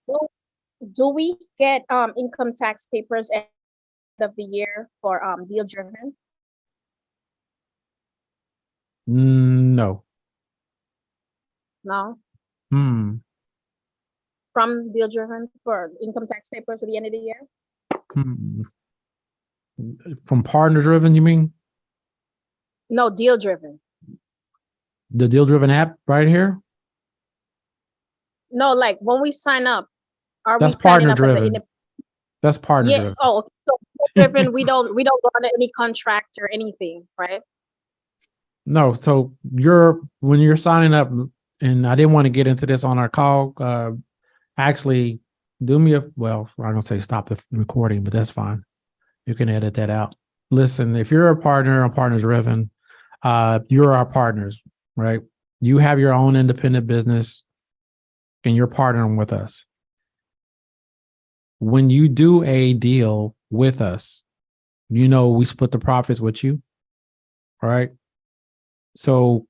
[SPEAKER 8] Do we get income tax papers at the end of the year for DealDriven?
[SPEAKER 1] No.
[SPEAKER 8] No,
[SPEAKER 1] Hmm.
[SPEAKER 8] from DealDriven for income tax papers at the end of the year?
[SPEAKER 1] Hmm. From Partner Driven, you mean?
[SPEAKER 8] No, DealDriven.
[SPEAKER 1] The DealDriven app right here?
[SPEAKER 8] No, like when we sign up, are
[SPEAKER 1] That's
[SPEAKER 8] we signing
[SPEAKER 1] Partner
[SPEAKER 8] up as
[SPEAKER 1] Driven. That's Partner
[SPEAKER 8] yeah?
[SPEAKER 1] Driven.
[SPEAKER 8] Oh, okay. So DealDriven, we don't go under any contract or anything, right?
[SPEAKER 1] No, so when you're signing up, and I didn't want to get into this on our call. Actually, I'm gonna say stop the recording, but that's fine. You can edit that out. Listen, if you're a partner on Partners Driven, you're our partners, right? You have your own independent business, and you're partnering with us. When you do a deal with us, we split the profits with you, all right? So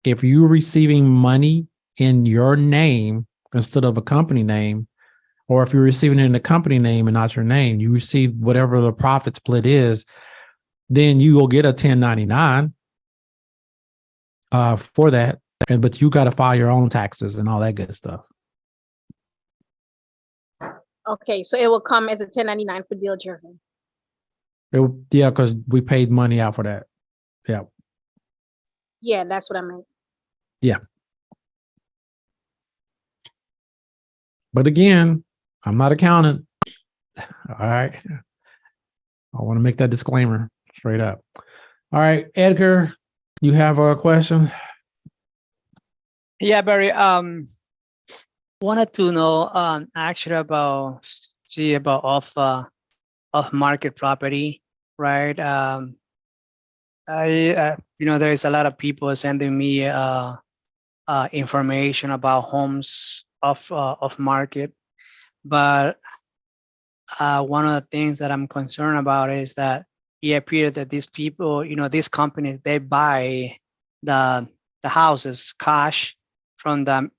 [SPEAKER 1] if you're receiving money in your name instead of a company name, or if you're receiving it in a company name and not your name, you receive whatever the profit split is, then you will get a 1099 for that. But you got to file your own taxes and all that good stuff.
[SPEAKER 8] Okay, so it will come as a 1099 for DealDriven.
[SPEAKER 1] Yeah, because we paid money out for that. Yeah.
[SPEAKER 8] Yeah, that's what I meant.
[SPEAKER 1] Yeah. But again, I'm not accountant. All right. I want to make that disclaimer straight up. All right, Edgar, you have a question?
[SPEAKER 9] Yeah, Barry. Wanted to know actually about off market property, right? There is a lot of people sending me information about homes off market, but one of the things that I'm concerned about is that it appears that these people, these companies, they buy the houses cash from the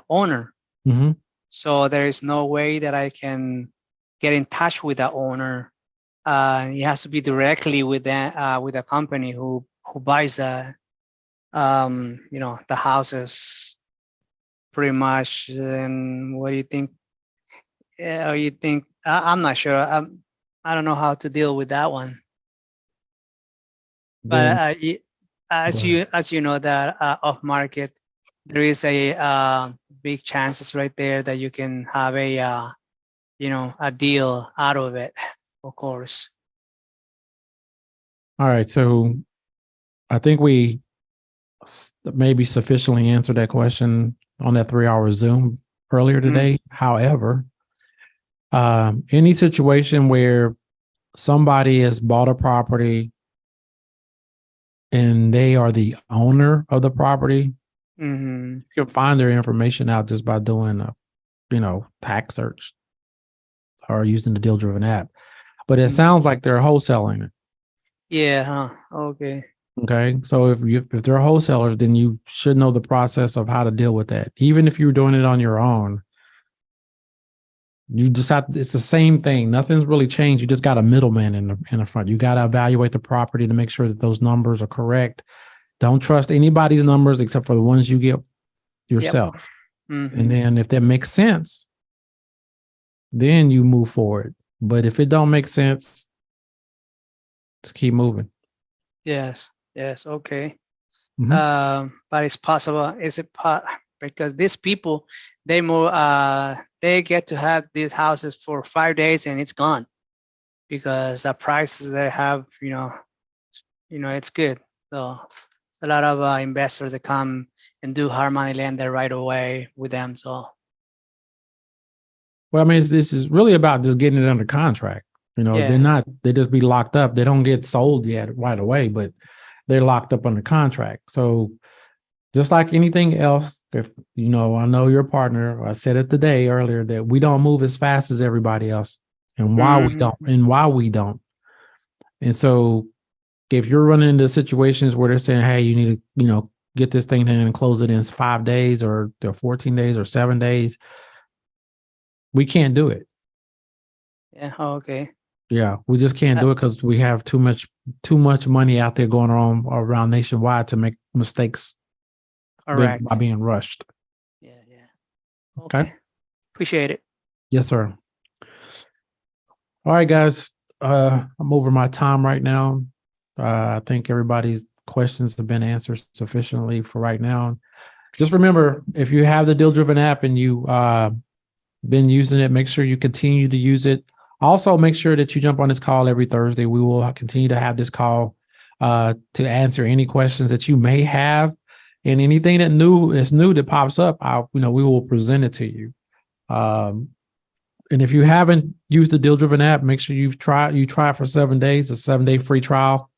[SPEAKER 9] owner.
[SPEAKER 1] Mm-hmm.
[SPEAKER 9] So there is no way that I can get in touch with the owner. It has to be directly with the company who buys the houses pretty much. And what do you think? I'm not sure. I don't know how to deal with that one. But as you know that off market, there is a big chances right there that you can have a deal out of it, of course.
[SPEAKER 1] All right, so I think we maybe sufficiently answered that question on that 3-hour Zoom earlier today. However, any situation where somebody has bought a property and they are the owner of the property, you can find their information out just by doing tax search or using the DealDriven app. But it sounds like they're wholesaling it.
[SPEAKER 9] Yeah, huh? Okay.
[SPEAKER 1] Okay. So if they're wholesalers, then you should know the process of how to deal with that. Even if you're doing it on your own, you just have, it's the same thing. Nothing's really changed. You just got a middleman in the front. You got to evaluate the property to make sure that those numbers are correct. Don't trust anybody's numbers except for the ones you get yourself.
[SPEAKER 9] Mhm.
[SPEAKER 1] And then if that makes sense, then you move forward. But if it don't make sense, just keep moving.
[SPEAKER 9] Yes. Yes. Okay.
[SPEAKER 1] Mhm.
[SPEAKER 9] But it's possible. Is it because these people, they move, they get to have these houses for 5 days and it's gone because the prices they have, it's good. So it's a lot of investors that come and do hard money lender right away with them. So
[SPEAKER 1] Well, I mean, this is really about just getting it under contract.
[SPEAKER 9] Yeah.
[SPEAKER 1] They just be locked up. They don't get sold yet right away, but they're locked up under contract. So just like anything else, if I know your partner, I said it today earlier that we don't move as fast as everybody else. And why we don't. And so if you're running into situations where they're saying, hey, you need to, get this thing in and close it in 5 days or 14 days or 7 days, we can't do it.
[SPEAKER 9] Yeah. Okay.
[SPEAKER 1] Yeah, we just can't do it because we have too much money out there going on around nationwide to make mistakes
[SPEAKER 9] Correct.
[SPEAKER 1] by being rushed.
[SPEAKER 9] Yeah. Yeah.
[SPEAKER 1] Okay.
[SPEAKER 9] Appreciate it.
[SPEAKER 1] Yes, sir. All right, guys. I'm over my time right now. I think everybody's questions have been answered sufficiently for right now. Just remember, if you have the DealDriven app and you been using it, make sure you continue to use it. Also, make sure that you jump on this call every Thursday. We will continue to have this call to answer any questions that you may have, and anything that is new that pops up. We will present it to you. And if you haven't used the DealDriven app, make sure you try it for 7 days, a 7-day free trial.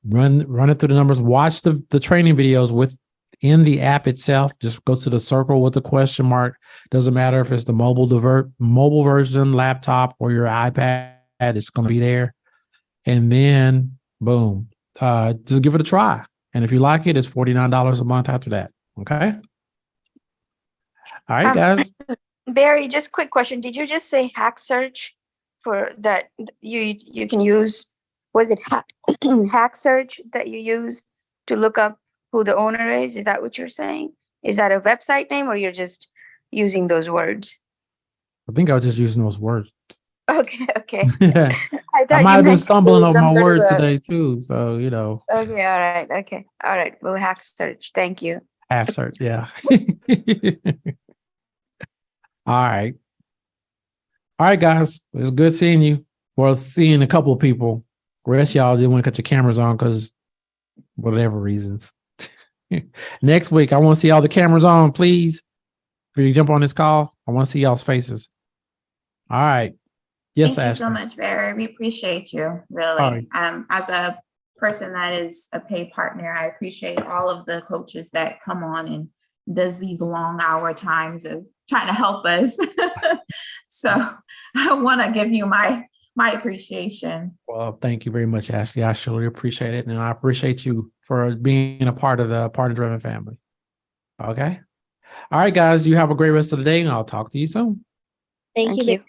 [SPEAKER 1] Run it through the numbers. Watch the training videos in the app itself. Just go to the circle with the question mark. Doesn't matter if it's the mobile version, laptop, or your iPad, it's going to be there. And then boom, just give it a try. And if you like it, it's $49 a month after that. Okay. All right, guys.
[SPEAKER 7] Barry, just quick question. Did you just say hack search for that you can use? Was it hack search that you use to look up who the owner is? Is that what you're saying? Is that a website name or you're just using those words?
[SPEAKER 1] I think I was just using those words.
[SPEAKER 7] Okay.
[SPEAKER 1] I might have been stumbling on my words today too. So,
[SPEAKER 7] Okay. All right. Okay. All right. We'll hack search. Thank you.
[SPEAKER 1] Half search. Yeah. All right. All right, guys. It's good seeing you. Well, seeing a couple of people. The rest of y'all didn't want to cut your cameras on because whatever reasons. Next week, I want to see all the cameras on, please. If you jump on this call, I want to see y'all's faces. All right. Yes,
[SPEAKER 4] Thank you
[SPEAKER 1] Ashley.
[SPEAKER 4] so much, Barry. We appreciate you, really.
[SPEAKER 1] All right.
[SPEAKER 4] As a person that is a paid partner, I appreciate all of the coaches that come on and does these long hour times of trying to help us. So I want to give you my appreciation.
[SPEAKER 1] Well, thank you very much, Ashley. I surely appreciate it. And I appreciate you for being a part of the Partner-Driven family. Okay. All right, guys. You have a great rest of the day, and I'll talk to you soon.
[SPEAKER 2] Thank you.